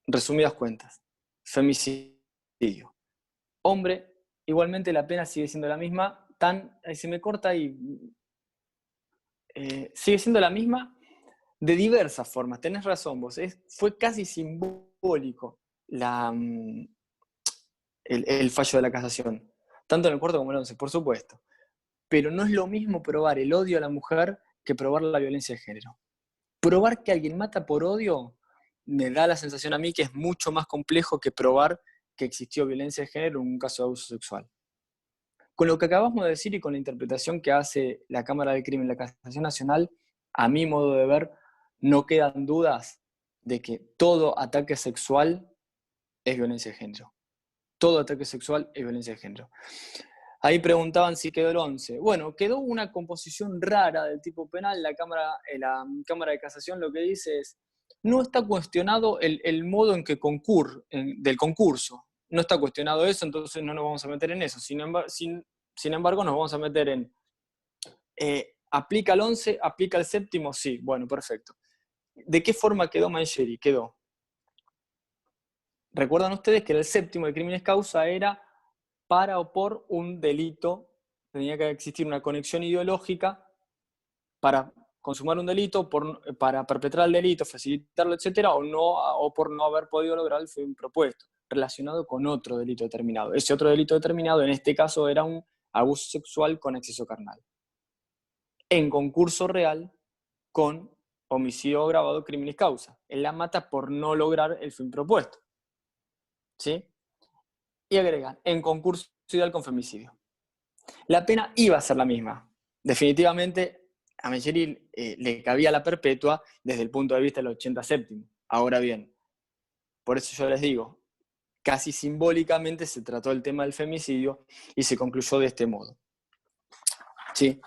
resumidas cuentas, femicidio. Hombre, igualmente la pena sigue siendo la misma, ahí se me corta y sigue siendo la misma de diversas formas. Tenés razón vos, fue casi simbólico el fallo de la casación, tanto en el cuarto como en el 11, por supuesto. Pero no es lo mismo probar el odio a la mujer que probar la violencia de género. Probar que alguien mata por odio me da la sensación a mí que es mucho más complejo que probar que existió violencia de género en un caso de abuso sexual. Con lo que acabamos de decir y con la interpretación que hace la Cámara del Crimen y la Casación Nacional, a mi modo de ver, no quedan dudas de que todo ataque sexual es violencia de género. Todo ataque sexual es violencia de género. Ahí preguntaban si quedó el 11. Bueno, quedó una composición rara del tipo penal. La Cámara de Casación lo que dice es, no está cuestionado el modo en que del concurso. No está cuestionado eso, entonces no nos vamos a meter en eso. Sin embargo, nos vamos a meter en, ¿aplica el 11? ¿Aplica el séptimo? Sí, bueno, perfecto. ¿De qué forma quedó Mancheri? Recuerdan ustedes que el séptimo de crímenes causa era para o por un delito, tenía que existir una conexión ideológica para consumar un delito, para perpetrar el delito, facilitarlo, etcétera, o por no haber podido lograr el fin propuesto, relacionado con otro delito determinado. Ese otro delito determinado, en este caso, era un abuso sexual con exceso carnal. En concurso real con homicidio agravado, crímenes causa. Él la mata por no lograr el fin propuesto. ¿Sí? Y agregan, en concurso ideal con femicidio. La pena iba a ser la misma. Definitivamente, a Mancheri le cabía la perpetua desde el punto de vista del 87º. Ahora bien, Por eso yo les digo, casi simbólicamente se trató el tema del femicidio y se concluyó de este modo. ¿Sí?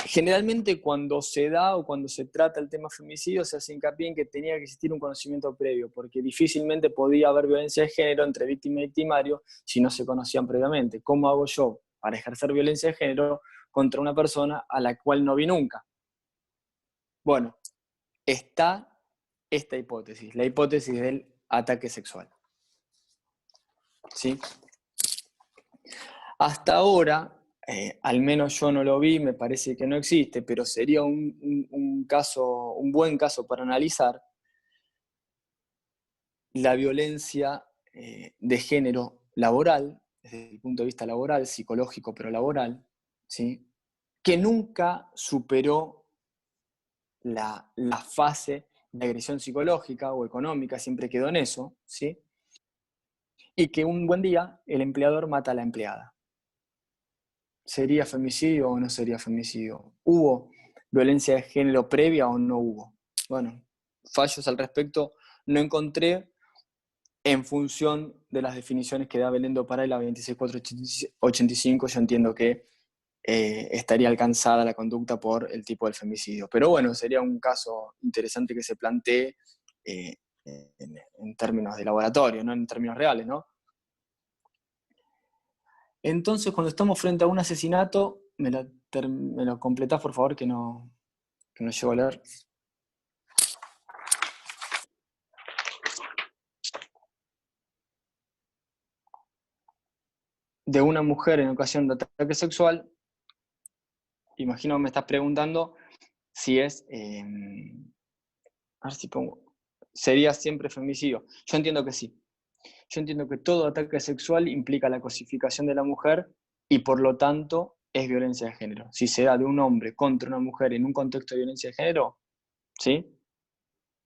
Generalmente cuando se da o cuando se trata el tema femicidio se hace hincapié en que tenía que existir un conocimiento previo, porque difícilmente podía haber violencia de género entre víctima y victimario si no se conocían previamente. ¿Cómo hago yo para ejercer violencia de género contra una persona a la cual no vi nunca? Bueno, está esta hipótesis, la hipótesis del ataque sexual. ¿Sí? Hasta ahora, al menos yo no lo vi, me parece que no existe, pero sería un buen caso para analizar la violencia de género laboral, desde el punto de vista laboral, psicológico, pero laboral, ¿sí? Que nunca superó la fase de agresión psicológica o económica, siempre quedó en eso, ¿sí? Y que un buen día el empleador mata a la empleada. ¿Sería femicidio o no sería femicidio? ¿Hubo violencia de género previa o no hubo? Bueno, fallos al respecto no encontré en función de las definiciones que da Belén do Pará y la 26485. Yo entiendo que estaría alcanzada la conducta por el tipo del femicidio. Pero bueno, sería un caso interesante que se plantee en términos de laboratorio, no en términos reales, ¿no? Entonces, cuando estamos frente a un asesinato, me lo completás, por favor, que no llego a leer. De una mujer en ocasión de ataque sexual, imagino que me estás preguntando si es, a ver si pongo, sería siempre femicidio. Yo entiendo que sí. Yo entiendo que todo ataque sexual implica la cosificación de la mujer y por lo tanto es violencia de género. Si se da de un hombre contra una mujer en un contexto de violencia de género, ¿sí?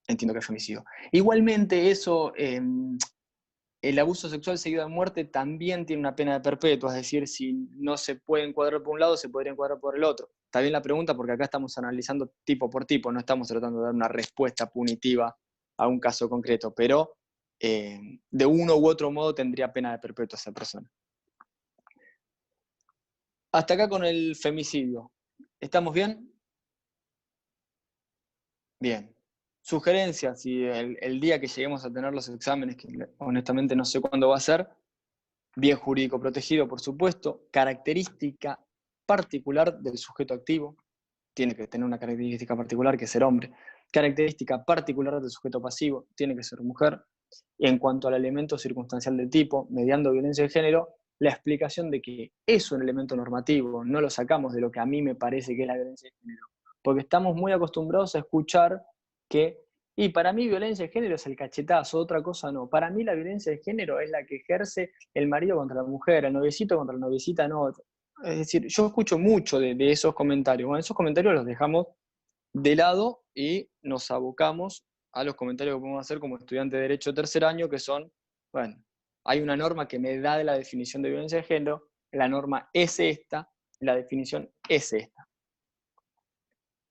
Entiendo que es femicidio. Igualmente eso, el abuso sexual seguido de muerte también tiene una pena de perpetua, es decir, si no se puede encuadrar por un lado, se podría encuadrar por el otro. Está bien la pregunta porque acá estamos analizando tipo por tipo, no estamos tratando de dar una respuesta punitiva a un caso concreto, pero de uno u otro modo tendría pena de perpetua esa persona. Hasta acá con el femicidio. ¿Estamos bien? Bien. Sugerencias, si el día que lleguemos a tener los exámenes, que honestamente no sé cuándo va a ser, bien jurídico protegido, por supuesto, característica particular del sujeto activo, tiene que tener una característica particular, que es ser hombre, característica particular del sujeto pasivo, tiene que ser mujer, y en cuanto al elemento circunstancial del tipo, mediando violencia de género, la explicación de que es un elemento normativo, no lo sacamos de lo que a mí me parece que es la violencia de género, porque estamos muy acostumbrados a escuchar que, y para mí violencia de género es el cachetazo, otra cosa no, para mí la violencia de género es la que ejerce el marido contra la mujer, el noviecito contra la noviecita no. Es decir, yo escucho mucho de esos comentarios. Bueno, esos comentarios los dejamos de lado y nos abocamos a los comentarios que podemos hacer como estudiante de Derecho tercer año, que son, bueno, hay una norma que me da de la definición de violencia de género, la norma es esta, la definición es esta.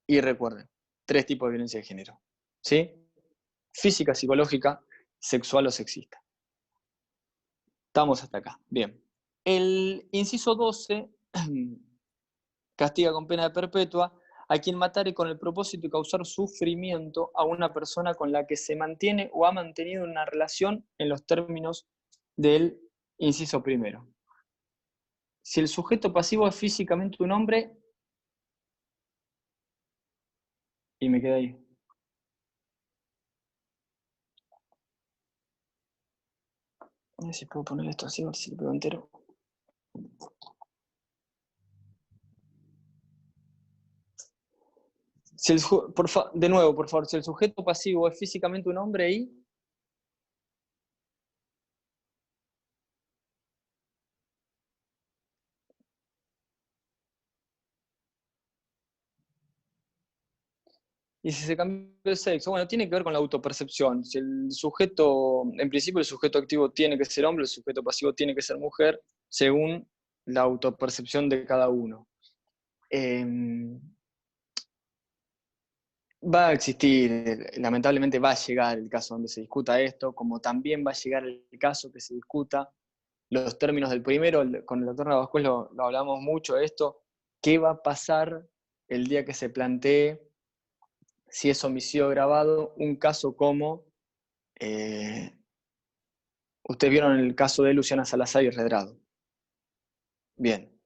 Y recuerden, 3 tipos de violencia de género, ¿sí? Física, psicológica, sexual o sexista. Estamos hasta acá, bien. El inciso 12 castiga con pena de perpetua a quien matare con el propósito de causar sufrimiento a una persona con la que se mantiene o ha mantenido una relación en los términos del inciso primero. Si el sujeto pasivo es físicamente un hombre, y me quedé ahí. A ver si puedo poner esto así, a ver si lo pego entero. Si de nuevo, por favor, si el sujeto pasivo es físicamente un hombre y... Y si se cambia el sexo, bueno, tiene que ver con la autopercepción. Si el sujeto, en principio el sujeto activo tiene que ser hombre, el sujeto pasivo tiene que ser mujer, según la autopercepción de cada uno. Va a existir, lamentablemente va a llegar el caso donde se discuta esto, como también va a llegar el caso que se discuta los términos del primero. Con el doctor Navascués lo hablamos mucho esto. ¿Qué va a pasar el día que se plantee si es homicidio agravado un caso como, ustedes vieron el caso de Luciana Salazar y Redrado? Bien.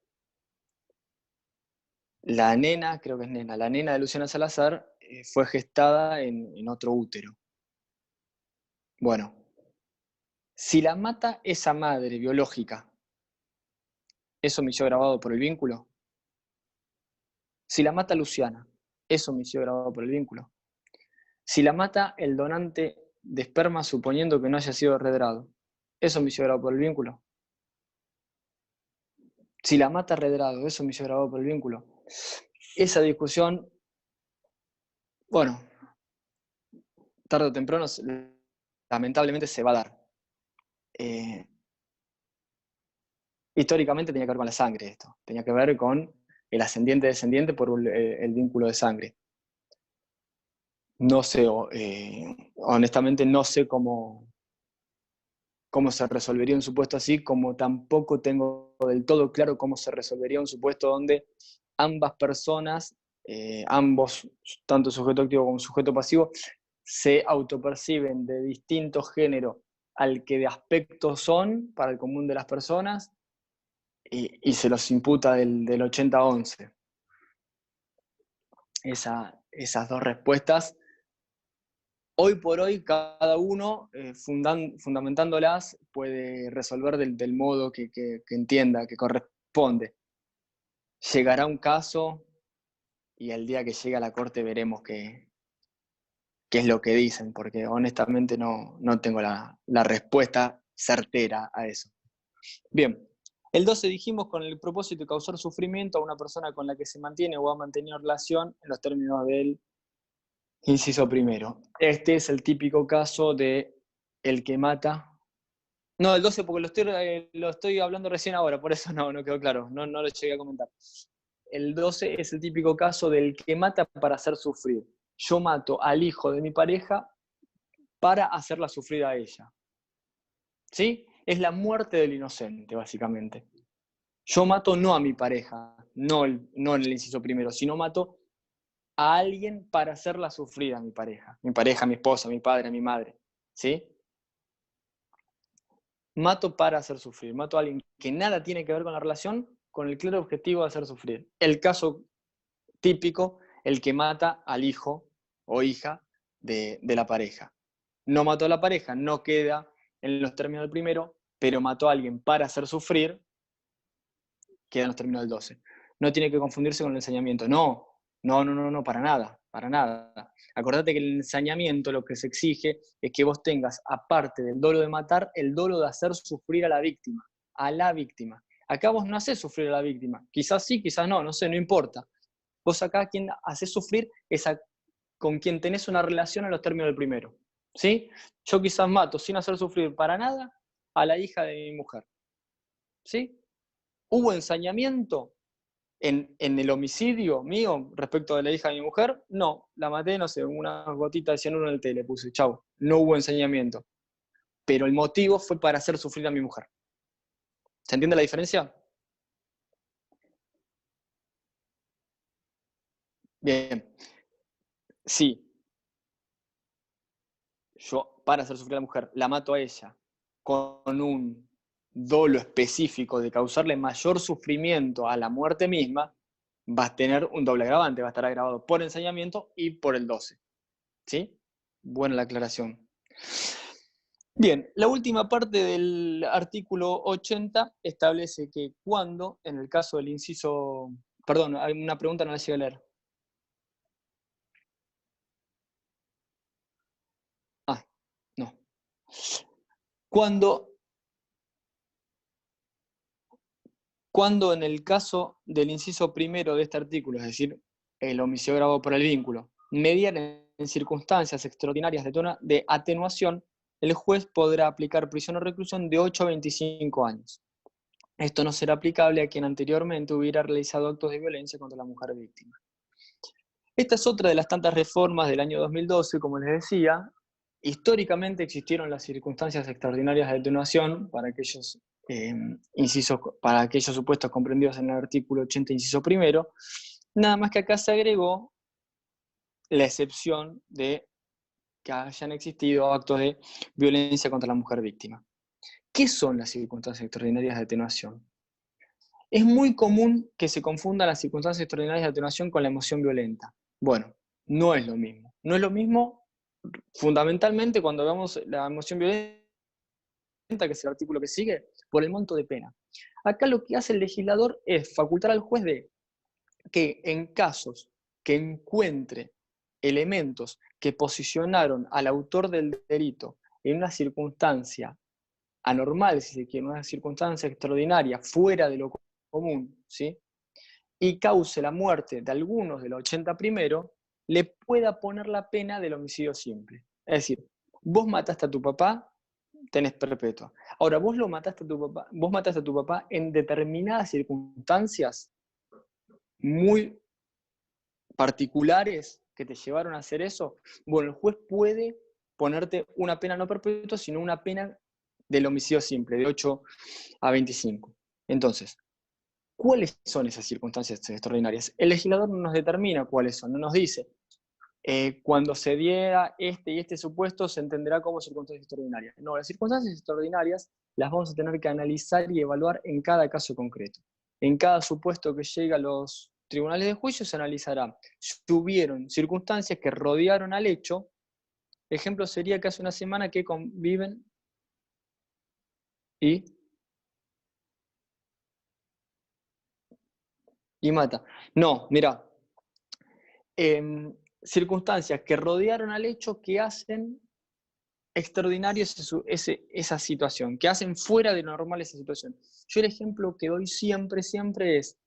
La nena, creo que es nena, la nena de Luciana Salazar fue gestada en otro útero. Bueno, si la mata esa madre biológica, ¿es homicidio agravado por el vínculo? Si la mata Luciana, ¿es homicidio agravado por el vínculo? Si la mata el donante de esperma, suponiendo que no haya sido Redrado, ¿es homicidio agravado por el vínculo? Si la mata Redrado, ¿es homicidio agravado por el vínculo? Esa discusión, bueno, tarde o temprano, lamentablemente se va a dar. Históricamente tenía que ver con la sangre esto, tenía que ver con el ascendiente-descendiente por el vínculo de sangre. No sé, honestamente no sé cómo se resolvería un supuesto así, como tampoco tengo del todo claro cómo se resolvería un supuesto donde ambas personas, ambos, tanto sujeto activo como sujeto pasivo, se autoperciben de distinto género al que de aspecto son para el común de las personas, y se los imputa del 80-11. Esas dos respuestas, hoy por hoy, cada uno, fundamentándolas, puede resolver del modo que entienda, que corresponde. Llegará un caso y el día que llegue a la corte veremos qué es lo que dicen, porque honestamente no tengo la respuesta certera a eso. Bien, el 12 dijimos con el propósito de causar sufrimiento a una persona con la que se mantiene o ha mantenido relación en los términos del inciso primero. Este es el típico caso de el que mata. No, el 12 porque lo estoy hablando recién ahora, por eso no quedó claro, no lo llegué a comentar. El 12 es el típico caso del que mata para hacer sufrir. Yo mato al hijo de mi pareja para hacerla sufrir a ella. ¿Sí? Es la muerte del inocente, básicamente. Yo mato no a mi pareja, no en el inciso primero, sino mato a alguien para hacerla sufrir a mi pareja, mi esposa, mi padre, mi madre. ¿Sí? Mato para hacer sufrir, mato a alguien que nada tiene que ver con la relación, con el claro objetivo de hacer sufrir. El caso típico, el que mata al hijo o hija de la pareja. No mató a la pareja, no queda en los términos del primero, pero mató a alguien para hacer sufrir, queda en los términos del 12. No tiene que confundirse con el ensañamiento. No, para nada, para nada. Acordate que el ensañamiento lo que se exige es que vos tengas, aparte del dolo de matar, el dolo de hacer sufrir a la víctima. Acá vos no hacés sufrir a la víctima. Quizás sí, quizás no sé, no importa. Vos acá quien hacés sufrir es con quien tenés una relación en los términos del primero. ¿Sí? Yo quizás mato sin hacer sufrir para nada a la hija de mi mujer. ¿Sí? ¿Hubo ensañamiento en el homicidio mío respecto de la hija de mi mujer? No, la maté, no sé, una gotita de cianuro en el té le puse, chau. No hubo ensañamiento. Pero el motivo fue para hacer sufrir a mi mujer. ¿Se entiende la diferencia? Bien. Sí. Yo, para hacer sufrir a la mujer, la mato a ella con un dolo específico de causarle mayor sufrimiento a la muerte misma, va a tener un doble agravante, va a estar agravado por ensañamiento y por el 12. ¿Sí? Buena la aclaración. Bien, la última parte del artículo 80 establece que cuando, en el caso del inciso... Perdón, hay una pregunta, no la llegué a leer. Ah, no. Cuando en el caso del inciso primero de este artículo, es decir, el homicidio agravado por el vínculo, mediar en circunstancias extraordinarias de atenuación, el juez podrá aplicar prisión o reclusión de 8 a 25 años. Esto no será aplicable a quien anteriormente hubiera realizado actos de violencia contra la mujer víctima. Esta es otra de las tantas reformas del año 2012, como les decía. Históricamente existieron las circunstancias extraordinarias de atenuación para aquellos, para aquellos supuestos comprendidos en el artículo 80, inciso primero, nada más que acá se agregó la excepción de que hayan existido actos de violencia contra la mujer víctima. ¿Qué son las circunstancias extraordinarias de atenuación? Es muy común que se confundan las circunstancias extraordinarias de atenuación con la emoción violenta. Bueno, no es lo mismo. No es lo mismo fundamentalmente cuando vemos la emoción violenta, que es el artículo que sigue, por el monto de pena. Acá lo que hace el legislador es facultar al juez de que en casos que encuentre elementos que posicionaron al autor del delito en una circunstancia anormal, si se quiere, una circunstancia extraordinaria, fuera de lo común, ¿sí? Y cause la muerte de algunos de los 80 primeros, le pueda poner la pena del homicidio simple. Es decir, vos mataste a tu papá, tenés perpetua. Ahora, vos mataste a tu papá en determinadas circunstancias muy particulares que te llevaron a hacer eso. Bueno, el juez puede ponerte una pena no perpetua, sino una pena del homicidio simple, de 8 a 25. Entonces, ¿cuáles son esas circunstancias extraordinarias? El legislador no nos determina cuáles son, no nos dice, cuando se diera este y este supuesto se entenderá como circunstancias extraordinarias. No, las circunstancias extraordinarias las vamos a tener que analizar y evaluar en cada caso concreto. En cada supuesto que llegue a los tribunales de juicio se analizará si hubieron circunstancias que rodearon al hecho. Ejemplo sería que hace una semana que conviven y mata. No, mira, circunstancias que rodearon al hecho que hacen extraordinario esa situación, que hacen fuera de normal esa situación. Yo el ejemplo que doy siempre es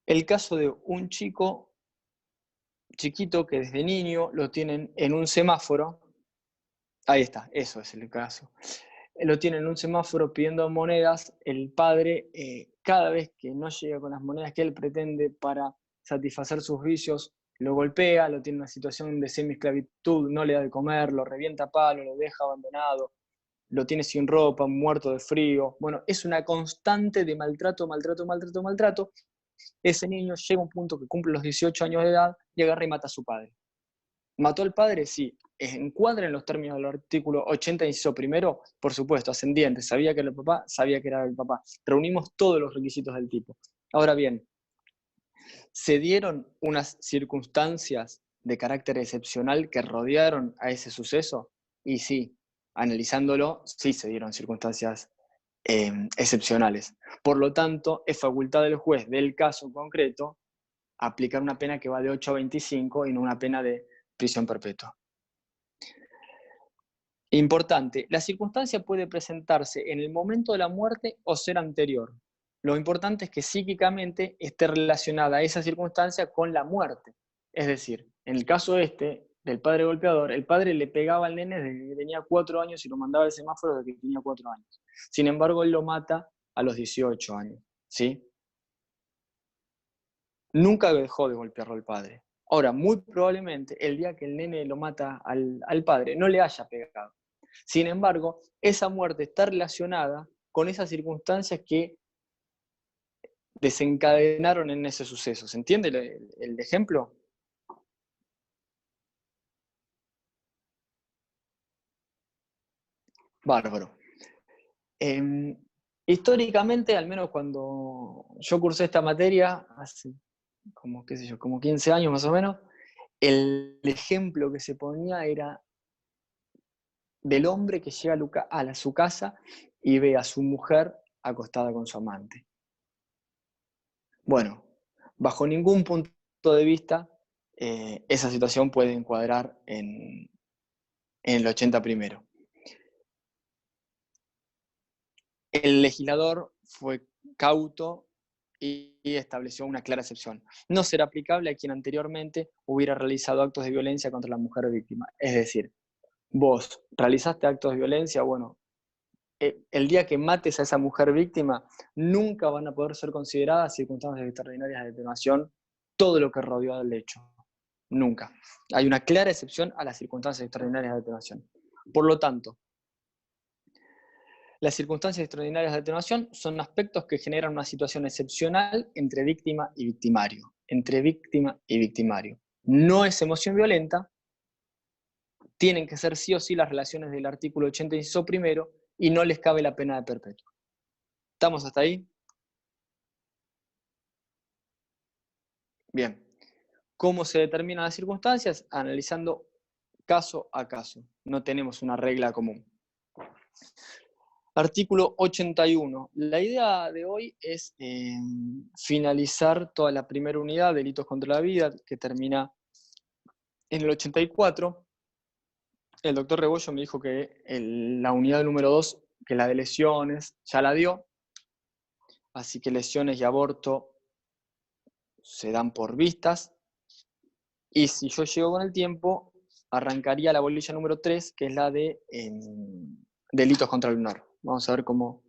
el caso de un chico chiquito que desde niño lo tienen en un semáforo. Ahí está, eso es el caso. Lo tienen en un semáforo pidiendo monedas. El padre, cada vez que no llega con las monedas que él pretende para satisfacer sus vicios, lo golpea, lo tiene en una situación de semi-esclavitud, no le da de comer, lo revienta a palo, lo deja abandonado, lo tiene sin ropa, muerto de frío. Bueno, es una constante de maltrato. Ese niño llega a un punto que cumple los 18 años de edad y agarra y mata a su padre. ¿Mató al padre? Sí. ¿Encuadra en los términos del artículo 80, inciso primero? Por supuesto, ascendiente. Sabía que era el papá, sabía que era el papá. Reunimos todos los requisitos del tipo. Ahora bien, ¿se dieron unas circunstancias de carácter excepcional que rodearon a ese suceso? Y sí, analizándolo, sí se dieron circunstancias excepcionales. Por lo tanto, es facultad del juez del caso concreto aplicar una pena que va de 8 a 25 y no una pena de prisión perpetua. Importante, la circunstancia puede presentarse en el momento de la muerte o ser anterior. Lo importante es que psíquicamente esté relacionada esa circunstancia con la muerte. Es decir, en el caso del padre golpeador, el padre le pegaba al nene desde que tenía 4 años y lo mandaba al semáforo desde que tenía 4 años. Sin embargo, él lo mata a los 18 años, ¿sí? Nunca dejó de golpearlo al padre. Ahora, muy probablemente el día que el nene lo mata al padre no le haya pegado. Sin embargo, esa muerte está relacionada con esas circunstancias que desencadenaron en ese suceso. ¿Se entiende el ejemplo? Bárbaro. Históricamente, al menos cuando yo cursé esta materia, hace como, qué sé yo, como 15 años más o menos, el ejemplo que se ponía era del hombre que llega a su casa y ve a su mujer acostada con su amante. Bueno, bajo ningún punto de vista esa situación puede encuadrar en el 80 primero. El legislador fue cauto y estableció una clara excepción. No será aplicable a quien anteriormente hubiera realizado actos de violencia contra la mujer víctima. Es decir, vos realizaste actos de violencia, bueno, el día que mates a esa mujer víctima, nunca van a poder ser consideradas circunstancias extraordinarias de atenuación todo lo que rodeó al hecho. Nunca. Hay una clara excepción a las circunstancias extraordinarias de atenuación. Por lo tanto, las circunstancias extraordinarias de atenuación son aspectos que generan una situación excepcional entre víctima y victimario. Entre víctima y victimario. No es emoción violenta, tienen que ser sí o sí las relaciones del artículo 80 inciso primero y no les cabe la pena de perpetua. ¿Estamos hasta ahí? Bien. ¿Cómo se determinan las circunstancias? Analizando caso a caso. No tenemos una regla común. Artículo 81. La idea de hoy es finalizar toda la primera unidad, delitos contra la vida, que termina en el 84. El doctor Rebollo me dijo que la unidad número 2, que la de lesiones, ya la dio. Así que lesiones y aborto se dan por vistas. Y si yo llego con el tiempo, arrancaría la bolilla número 3, que es la de delitos contra el honor. Vamos a ver cómo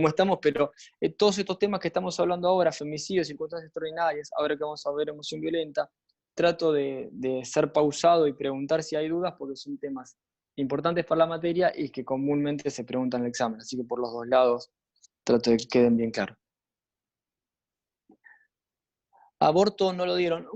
estamos, pero todos estos temas que estamos hablando ahora, femicidios, circunstancias extraordinarias, ahora que vamos a ver emoción violenta, trato de ser pausado y preguntar si hay dudas, porque son temas importantes para la materia y que comúnmente se preguntan en el examen. Así que por los dos lados trato de que queden bien claros. Aborto no lo dieron.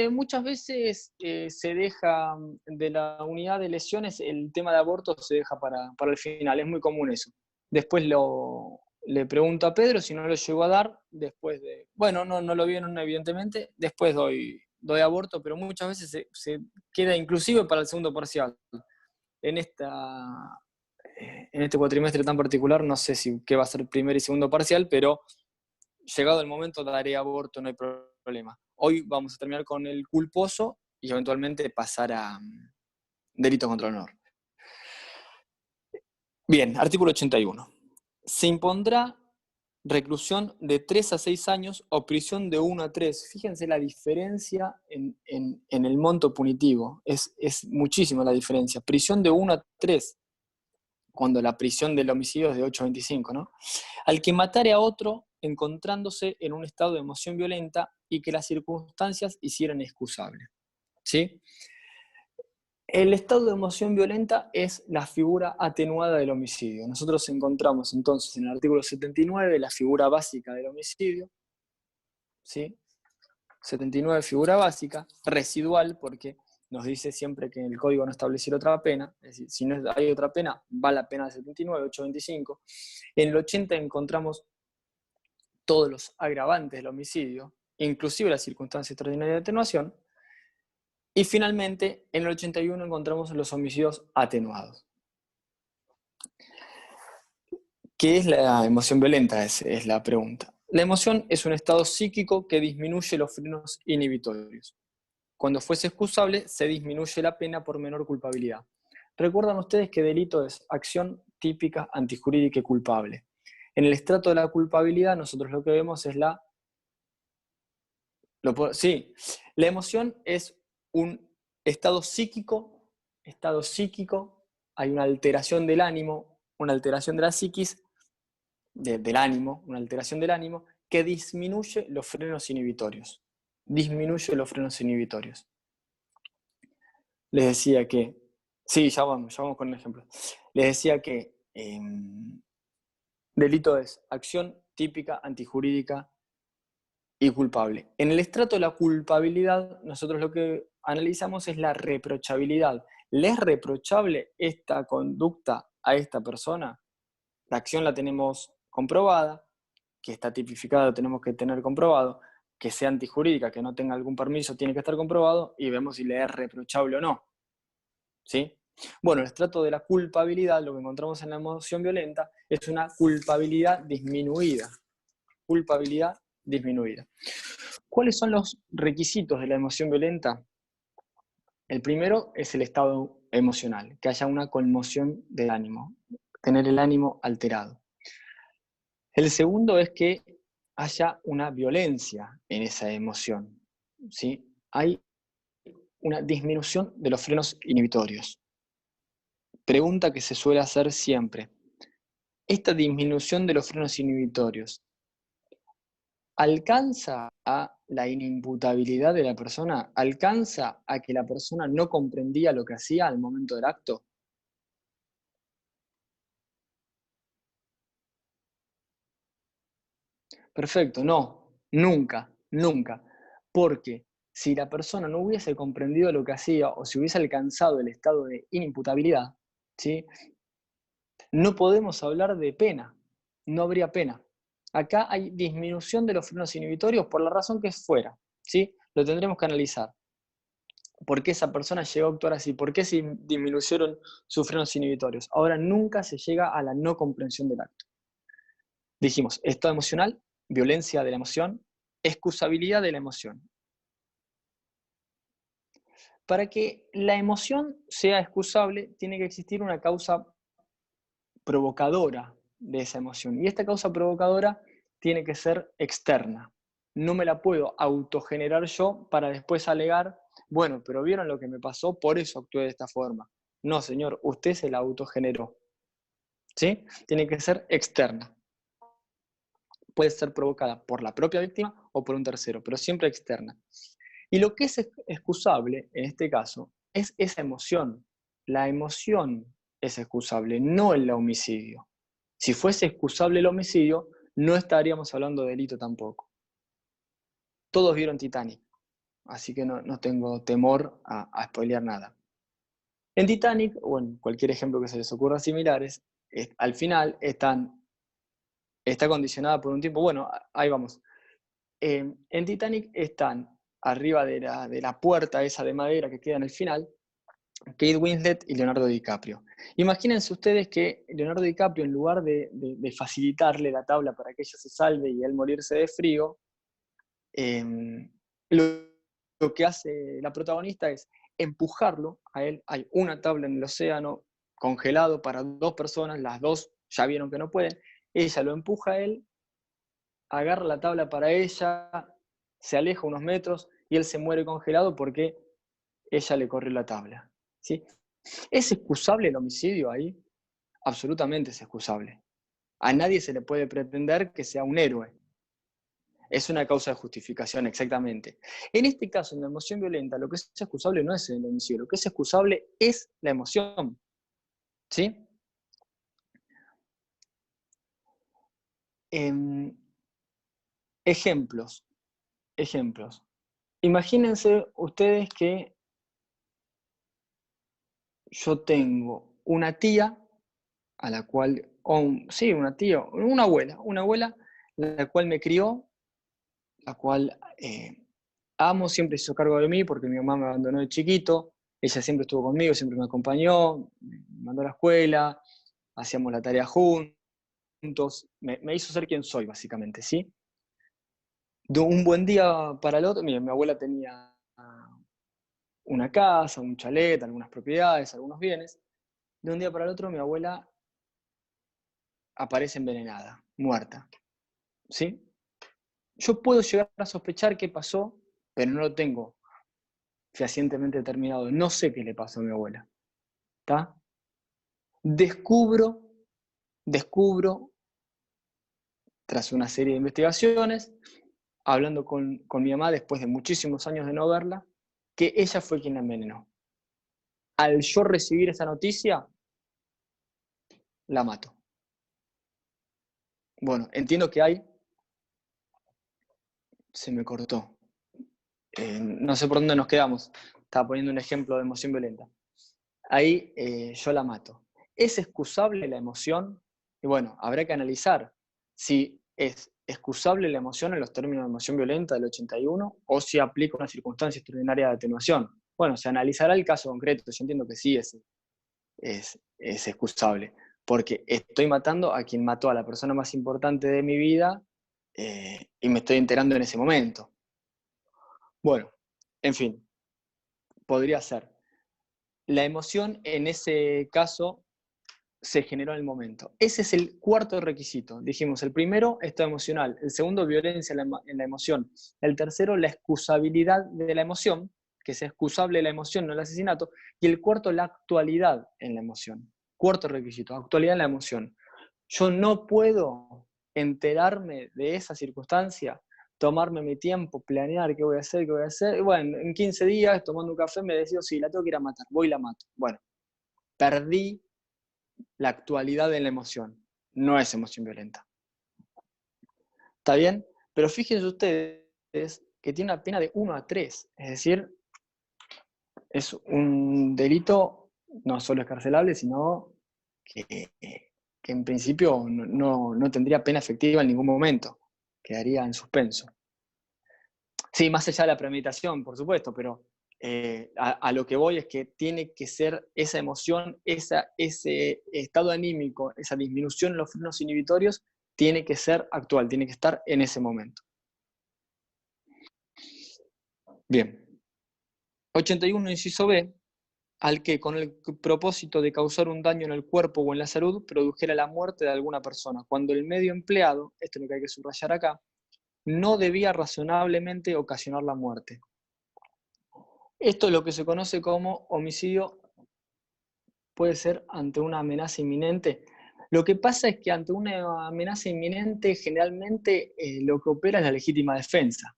Muchas veces se deja de la unidad de lesiones, el tema de aborto se deja para el final, es muy común eso. Después le pregunto a Pedro si no lo llegó a dar, después de... Bueno, no lo vieron evidentemente, después doy aborto, pero muchas veces se queda inclusive para el segundo parcial. En este cuatrimestre tan particular, no sé qué va a ser primer y segundo parcial, pero llegado el momento daré aborto, no hay problema. Hoy vamos a terminar con el culposo y eventualmente pasar a delitos contra el honor. Bien, artículo 81. Se impondrá reclusión de 3 a 6 años o prisión de 1 a 3. Fíjense la diferencia en el monto punitivo. Es muchísima la diferencia. Prisión de 1 a 3, cuando la prisión del homicidio es de 8 a 25, ¿no? Al que matare a otro encontrándose en un estado de emoción violenta y que las circunstancias hicieran excusable. ¿Sí? El estado de emoción violenta es la figura atenuada del homicidio. Nosotros encontramos entonces en el artículo 79 la figura básica del homicidio, ¿sí? 79, figura básica, residual, porque nos dice siempre que en el código no establecer otra pena, es decir, si no hay otra pena, va la pena del 79, 825. En el 80 encontramos todos los agravantes del homicidio, inclusive la circunstancia extraordinaria de atenuación, y finalmente en el 81 encontramos los homicidios atenuados. ¿Qué es la emoción violenta? Es la pregunta. La emoción es un estado psíquico que disminuye los frenos inhibitorios. Cuando fuese excusable, se disminuye la pena por menor culpabilidad. Recuerdan ustedes que delito es acción típica, antijurídica y culpable. En el estrato de la culpabilidad, nosotros lo que vemos es la emoción es un estado psíquico, hay una alteración del ánimo, una alteración de la psiquis, del ánimo, una alteración del ánimo, que disminuye los frenos inhibitorios. Disminuye los frenos inhibitorios. Les decía que, sí, ya vamos con un ejemplo. Les decía que delito es acción típica, antijurídica y culpable. En el estrato de la culpabilidad, nosotros lo que analizamos es la reprochabilidad. ¿Le es reprochable esta conducta a esta persona? La acción la tenemos comprobada, que está tipificada, lo tenemos que tener comprobado, que sea antijurídica, que no tenga algún permiso, tiene que estar comprobado, y vemos si le es reprochable o no. ¿Sí? Bueno, el estrato de la culpabilidad, lo que encontramos en la emoción violenta, es una culpabilidad disminuida. Culpabilidad disminuida. ¿Cuáles son los requisitos de la emoción violenta? El primero es el estado emocional, que haya una conmoción del ánimo, tener el ánimo alterado. El segundo es que haya una violencia en esa emoción, ¿sí? Hay una disminución de los frenos inhibitorios. Pregunta que se suele hacer siempre. ¿Esta disminución de los frenos inhibitorios alcanza a la inimputabilidad de la persona? ¿Alcanza a que la persona no comprendía lo que hacía al momento del acto? Perfecto, no, nunca, nunca. Porque si la persona no hubiese comprendido lo que hacía o si hubiese alcanzado el estado de inimputabilidad, ¿sí? No podemos hablar de pena, no habría pena. Acá hay disminución de los frenos inhibitorios por la razón que fuera, ¿sí? Lo tendremos que analizar. ¿Por qué esa persona llegó a actuar así? ¿Por qué se disminuyeron sus frenos inhibitorios? Ahora nunca se llega a la no comprensión del acto. Dijimos, estado emocional, violencia de la emoción, excusabilidad de la emoción. Para que la emoción sea excusable, tiene que existir una causa provocadora de esa emoción. Y esta causa provocadora tiene que ser externa. No me la puedo autogenerar yo para después alegar, bueno, pero vieron lo que me pasó, por eso actué de esta forma. No, señor, usted se la autogeneró. ¿Sí? Tiene que ser externa. Puede ser provocada por la propia víctima o por un tercero, pero siempre externa. Y lo que es excusable, en este caso, es esa emoción. La emoción es excusable, no el homicidio. Si fuese excusable el homicidio, no estaríamos hablando de delito tampoco. Todos vieron Titanic, así que no tengo temor a spoilear nada. En Titanic, o en cualquier ejemplo que se les ocurra similares, al final está condicionada por un tiempo. Bueno, ahí vamos. En Titanic están arriba de la puerta esa de madera que queda en el final, Kate Winslet y Leonardo DiCaprio. Imagínense ustedes que Leonardo DiCaprio, en lugar de facilitarle la tabla para que ella se salve y él morirse de frío, eh, lo que hace la protagonista es empujarlo a él. Hay una tabla en el océano congelado para dos personas, las dos ya vieron que no pueden. Ella lo empuja a él, agarra la tabla para ella, se aleja unos metros y él se muere congelado porque ella le corrió la tabla. ¿Sí? ¿Es excusable el homicidio ahí? Absolutamente es excusable. A nadie se le puede pretender que sea un héroe. Es una causa de justificación, exactamente. En este caso, en la emoción violenta, lo que es excusable no es el homicidio, lo que es excusable es la emoción. ¿Sí? Ejemplos. Ejemplos. Imagínense ustedes que yo tengo una tía a la cual, sí, una tía, una abuela, la cual me crió, la cual amo, siempre se hizo cargo de mí porque mi mamá me abandonó de chiquito, ella siempre estuvo conmigo, siempre me acompañó, me mandó a la escuela, hacíamos la tarea juntos, me hizo ser quien soy, básicamente, ¿sí? De un buen día para el otro, mi abuela tenía una casa, un chalet, algunas propiedades, algunos bienes. De un día para el otro, mi abuela aparece envenenada, muerta, ¿sí? Yo puedo llegar a sospechar qué pasó, pero no lo tengo fehacientemente determinado. No sé qué le pasó a mi abuela. ¿Está? Descubro, tras una serie de investigaciones, hablando con mi mamá después de muchísimos años de no verla, que ella fue quien la envenenó. Al yo recibir esa noticia, la mato. Bueno, entiendo que se me cortó. No sé por dónde nos quedamos. Estaba poniendo un ejemplo de emoción violenta. Ahí yo la mato. ¿Es excusable la emoción? Y bueno, habrá que analizar si es excusable la emoción en los términos de emoción violenta del 81 o si aplica una circunstancia extraordinaria de atenuación. Bueno, se analizará el caso concreto. Yo entiendo que sí es excusable, porque estoy matando a quien mató a la persona más importante de mi vida y me estoy enterando en ese momento. Bueno, en fin, podría ser. La emoción en ese caso se generó en el momento. Ese es el cuarto requisito. Dijimos, el primero, estado emocional. El segundo, violencia en la emoción. El tercero, la excusabilidad de la emoción, que sea excusable la emoción, no el asesinato. Y el cuarto, la actualidad en la emoción. Cuarto requisito, actualidad en la emoción. Yo no puedo enterarme de esa circunstancia tomarme mi tiempo, planear qué voy a hacer, qué voy a hacer. Y bueno, en 15 días, tomando un café, me decido, sí, la tengo que ir a matar, voy y la mato. Bueno, perdí la actualidad de la emoción. No es emoción violenta. ¿Está bien? Pero fíjense ustedes que tiene una pena de 1 a 3. Es decir, es un delito no solo escarcelable, sino que en principio no tendría pena efectiva en ningún momento. Quedaría en suspenso. Sí, más allá de la premeditación, por supuesto, pero a lo que voy es que tiene que ser esa emoción, ese estado anímico, esa disminución en los frenos inhibitorios, tiene que ser actual, tiene que estar en ese momento. Bien. 81, inciso B, al que con el propósito de causar un daño en el cuerpo o en la salud produjera la muerte de alguna persona, cuando el medio empleado, esto es lo que hay que subrayar acá, no debía razonablemente ocasionar la muerte. Esto es lo que se conoce como homicidio, puede ser ante una amenaza inminente. Lo que pasa es que ante una amenaza inminente generalmente lo que opera es la legítima defensa.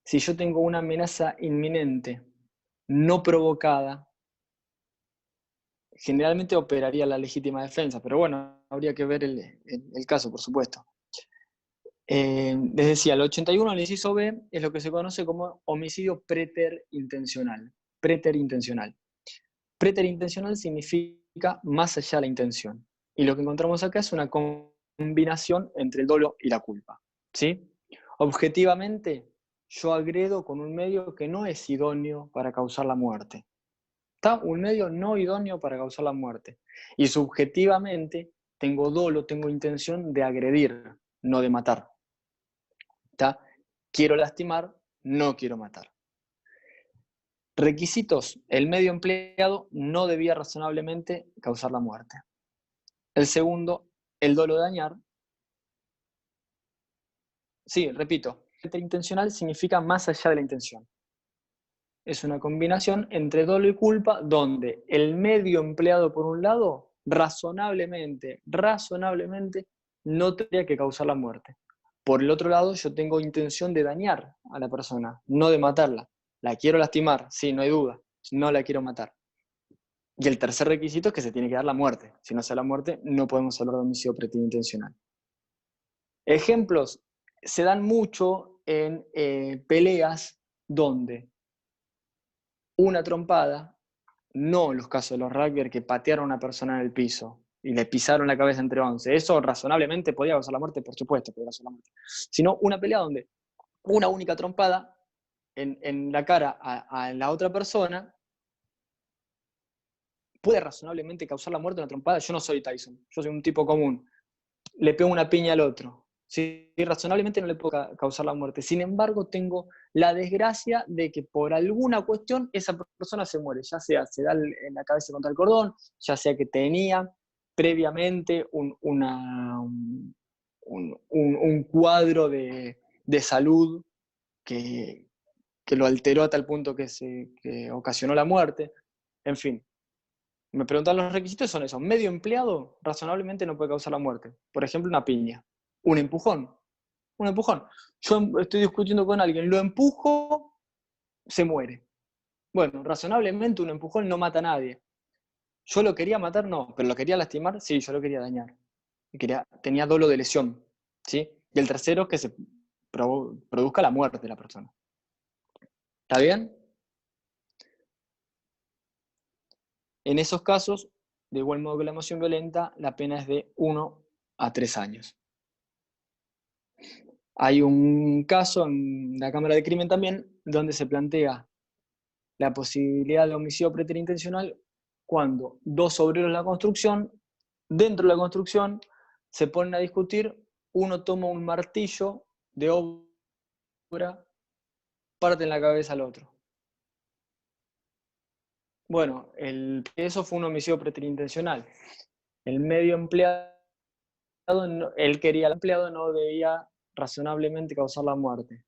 Si yo tengo una amenaza inminente, no provocada, generalmente operaría la legítima defensa, pero bueno, habría que ver el caso, por supuesto. Les decía, el 81, el inciso B, es lo que se conoce como homicidio preterintencional. Preterintencional. Preterintencional significa más allá de la intención. Y lo que encontramos acá es una combinación entre el dolo y la culpa. ¿Sí? Objetivamente, yo agredo con un medio que no es idóneo para causar la muerte. ¿Está? Un medio no idóneo para causar la muerte. Y subjetivamente, tengo dolo, tengo intención de agredir, no de matar. ¿Está? Quiero lastimar, no quiero matar. Requisitos: el medio empleado no debía razonablemente causar la muerte. El segundo, el dolo de dañar. Sí, repito, intencional significa más allá de la intención. Es una combinación entre dolo y culpa, donde el medio empleado por un lado, razonablemente, no tendría que causar la muerte. Por el otro lado, yo tengo intención de dañar a la persona, no de matarla. La quiero lastimar, sí, no hay duda, no la quiero matar. Y el tercer requisito es que se tiene que dar la muerte. Si no se da la muerte, no podemos hablar de homicidio preterintencional. Ejemplos se dan mucho en peleas donde una trompada, no en los casos de los rugbyers que patearon a una persona en el piso y le pisaron la cabeza entre 11. Eso razonablemente podía causar la muerte, por supuesto, podía causar la muerte. Sino una pelea donde una única trompada en la cara a la otra persona puede razonablemente causar la muerte de una trompada. Yo no soy Tyson, yo soy un tipo común. Le pego una piña al otro. Sí, razonablemente no le puedo causar la muerte. Sin embargo, tengo la desgracia de que por alguna cuestión esa persona se muere, ya sea se da en la cabeza contra el cordón, ya sea que tenía previamente un cuadro de salud que lo alteró a tal punto que ocasionó la muerte. En fin, me preguntan los requisitos, son esos. Medio empleado razonablemente no puede causar la muerte. Por ejemplo, una piña. Un empujón. Un empujón. Yo estoy discutiendo con alguien, lo empujo, se muere. Bueno, razonablemente un empujón no mata a nadie. ¿Yo lo quería matar? No. ¿Pero lo quería lastimar? Sí, yo lo quería dañar. Tenía dolo de lesión. ¿Sí? Y el tercero es que se produzca la muerte de la persona. ¿Está bien? En esos casos, de igual modo que la emoción violenta, la pena es de 1 a 3 años. Hay un caso en la Cámara de Crimen también donde se plantea la posibilidad de homicidio preterintencional cuando dos obreros de la construcción, dentro de la construcción, se ponen a discutir, uno toma un martillo de obra, parte en la cabeza al otro. Bueno, eso fue un homicidio preterintencional. El medio empleado, él quería al empleado, no debía razonablemente causar la muerte.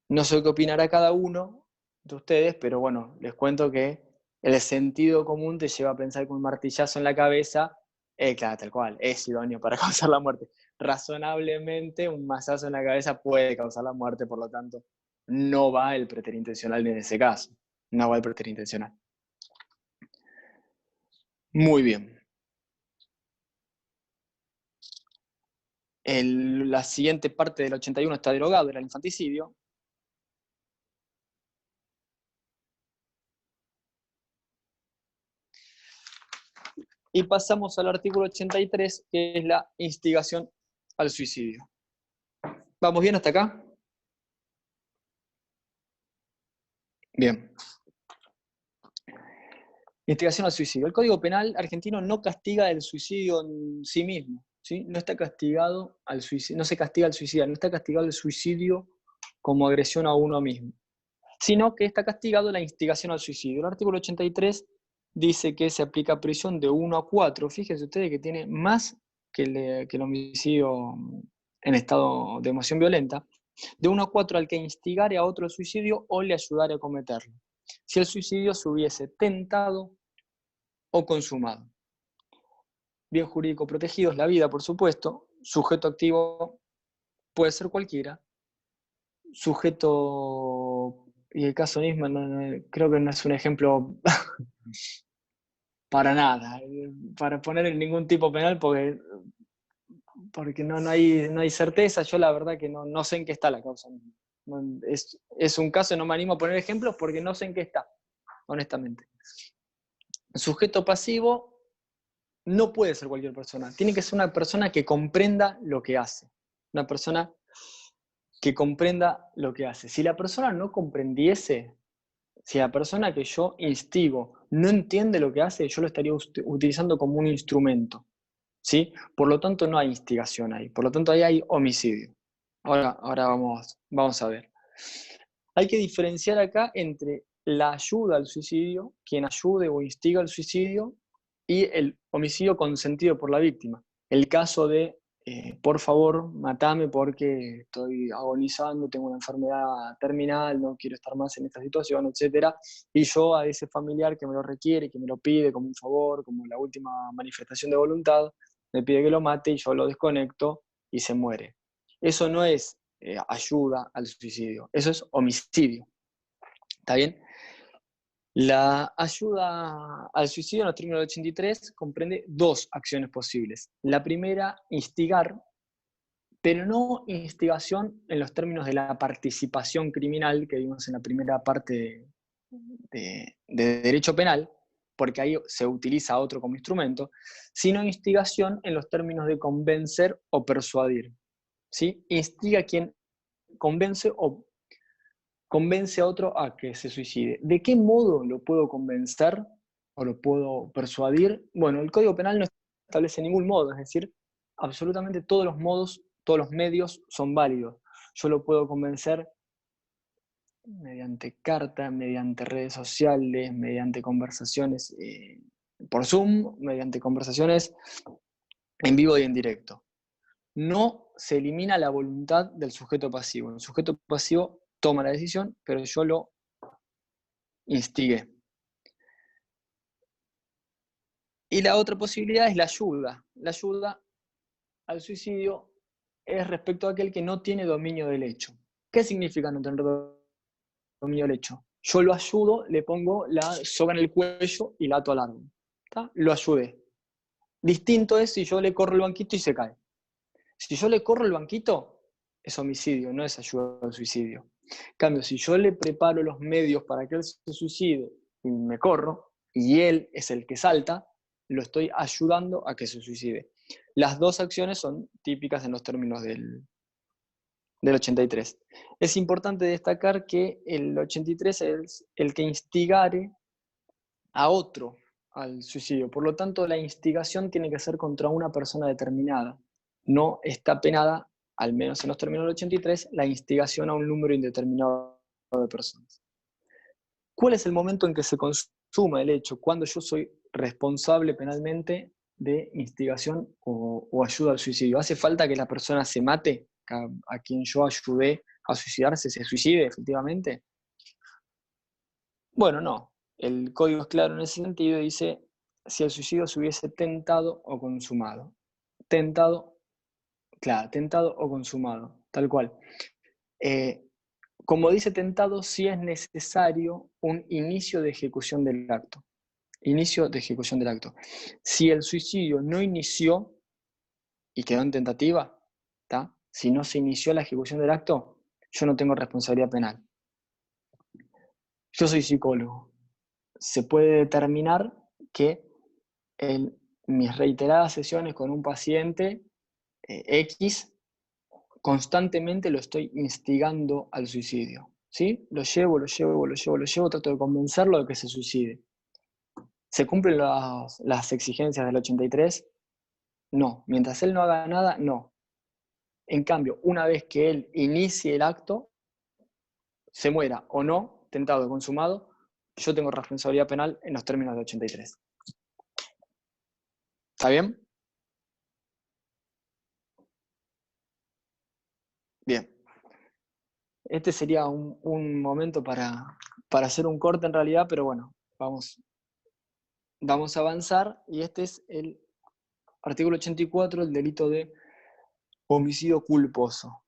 No sé qué opinará cada uno de ustedes, pero bueno, les cuento que el sentido común te lleva a pensar que un martillazo en la cabeza Claro, tal cual, es idóneo para causar la muerte. Razonablemente, un mazazo en la cabeza puede causar la muerte, por lo tanto, no va el preterintencional en ese caso. No va el preterintencional. Muy bien. La siguiente parte del 81 está derogado, era el infanticidio. Y pasamos al artículo 83, que es la instigación al suicidio. ¿Vamos bien hasta acá? Bien. Instigación al suicidio. El Código Penal argentino no castiga el suicidio en sí mismo, ¿sí? No está castigado al suicidio, no se castiga al suicidio, no está castigado el suicidio como agresión a uno mismo, sino que está castigado la instigación al suicidio. El artículo 83 dice que se aplica prisión de 1 a 4. Fíjense ustedes que tiene más que el homicidio en estado de emoción violenta, de 1 a 4 al que instigare a otro suicidio o le ayudare a cometerlo, si el suicidio se hubiese tentado o consumado. Bien jurídico protegido es la vida, por supuesto. Sujeto activo puede ser cualquiera. Sujeto, y el caso Nisman creo que no es un ejemplo para nada, para poner en ningún tipo penal, porque no hay certeza. Yo la verdad que no sé en qué está la causa. Es un caso, no me animo a poner ejemplos porque no sé en qué está, honestamente. Sujeto pasivo no puede ser cualquier persona, tiene que ser una persona que comprenda lo que hace, una persona que comprenda lo que hace. Si la persona no comprendiese, si la persona que yo instigo no entiende lo que hace, yo lo estaría utilizando como un instrumento, ¿sí? Por lo tanto, no hay instigación ahí, por lo tanto, ahí hay homicidio. Ahora vamos a ver. Hay que diferenciar acá entre la ayuda al suicidio, quien ayude o instiga al suicidio, y el homicidio consentido por la víctima. El caso de, por favor, matame porque estoy agonizando, tengo una enfermedad terminal, no quiero estar más en esta situación, etc. Y yo a ese familiar que me lo requiere, que me lo pide como un favor, como la última manifestación de voluntad, me pide que lo mate y yo lo desconecto y se muere. Eso no es ayuda al suicidio, eso es homicidio. ¿Está bien? La ayuda al suicidio en los términos del 83 comprende dos acciones posibles. La primera, instigar, pero no instigación en los términos de la participación criminal que vimos en la primera parte de derecho penal, porque ahí se utiliza otro como instrumento, sino instigación en los términos de convencer o persuadir. ¿Sí? Instiga a quien convence a otro a que se suicide. ¿De qué modo lo puedo convencer o lo puedo persuadir? Bueno, el Código Penal no establece ningún modo, es decir, absolutamente todos los modos, todos los medios son válidos. Yo lo puedo convencer mediante carta, mediante redes sociales, mediante conversaciones por Zoom, mediante conversaciones en vivo y en directo. No se elimina la voluntad del sujeto pasivo. El sujeto pasivo toma la decisión, pero yo lo instigué. Y la otra posibilidad es la ayuda. La ayuda al suicidio es respecto a aquel que no tiene dominio del hecho. ¿Qué significa no tener dominio del hecho? Yo lo ayudo, le pongo la soga en el cuello y la ato al árbol. ¿Está? Lo ayudé. Distinto es si yo le corro el banquito y se cae. Si yo le corro el banquito, es homicidio, no es ayuda al suicidio. En cambio, si yo le preparo los medios para que él se suicide y me corro, y él es el que salta, lo estoy ayudando a que se suicide. Las dos acciones son típicas en los términos del 83. Es importante destacar que el 83 es el que instigare a otro al suicidio. Por lo tanto, la instigación tiene que ser contra una persona determinada. No está penada, al menos en los términos del 83, la instigación a un número indeterminado de personas. ¿Cuál es el momento en que se consuma el hecho? Cuando yo soy responsable penalmente de instigación o ayuda al suicidio. ¿Hace falta que la persona se mate? ¿A quien yo ayudé a suicidarse se suicide efectivamente? Bueno, no. El código es claro en ese sentido, dice si el suicidio se hubiese tentado o consumado. Tentado, claro, tentado o consumado, tal cual. Como dice tentado, sí es necesario un inicio de ejecución del acto. Inicio de ejecución del acto. Si el suicidio no inició y quedó en tentativa, ¿tá? Si no se inició la ejecución del acto, yo no tengo responsabilidad penal. Yo soy psicólogo. Se puede determinar que en mis reiteradas sesiones con un paciente X, constantemente lo estoy instigando al suicidio. ¿Sí? Lo llevo, trato de convencerlo de que se suicide. ¿Se cumplen las exigencias del 83? No. Mientras él no haga nada, no. En cambio, una vez que él inicie el acto, se muera o no, tentado o consumado, yo tengo responsabilidad penal en los términos de 83. ¿Está bien? Bien. Este sería un momento para hacer un corte en realidad, pero bueno, vamos a avanzar, y este es el artículo 84, el delito de homicidio culposo.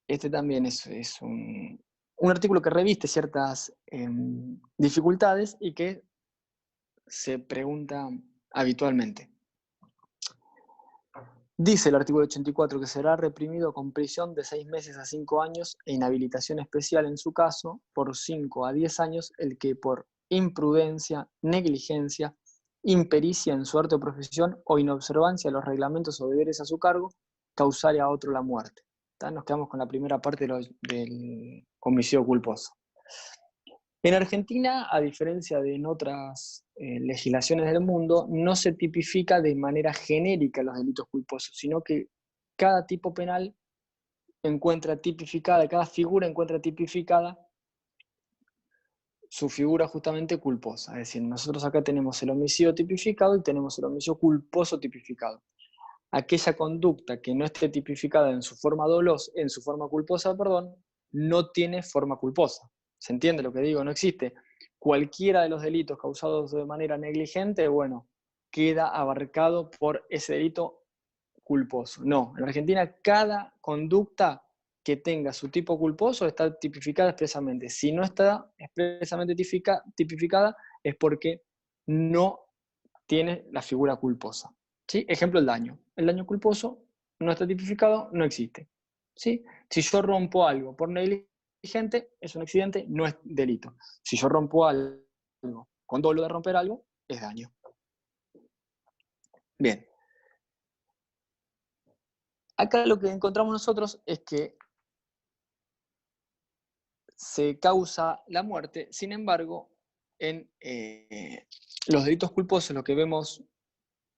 Este también es un artículo que reviste ciertas dificultades y que se pregunta habitualmente. Dice el artículo 84 que será reprimido con prisión de 6 meses a 5 años e inhabilitación especial en su caso por 5 a 10 años el que por imprudencia, negligencia, impericia en su arte o profesión o inobservancia de los reglamentos o deberes a su cargo causare a otro la muerte. ¿Tá? Nos quedamos con la primera parte del homicidio culposo. En Argentina, a diferencia de en otras legislaciones del mundo, no se tipifica de manera genérica los delitos culposos, sino que cada tipo penal encuentra tipificada, cada figura encuentra tipificada su figura justamente culposa. Es decir, nosotros acá tenemos el homicidio tipificado y tenemos el homicidio culposo tipificado. Aquella conducta que no esté tipificada en su forma culposa, no tiene forma culposa. ¿Se entiende lo que digo? No existe. Cualquiera de los delitos causados de manera negligente, bueno, queda abarcado por ese delito culposo. No, en Argentina cada conducta que tenga su tipo culposo está tipificada expresamente. Si no está expresamente tipificada es porque no tiene la figura culposa. ¿Sí? Ejemplo, el daño. El daño culposo no está tipificado, no existe. ¿Sí? Si yo rompo algo por negligente, es un accidente, no es delito. Si yo rompo algo con dolo de romper algo, es daño. Bien. Acá lo que encontramos nosotros es que se causa la muerte, sin embargo, en los delitos culposos lo que vemos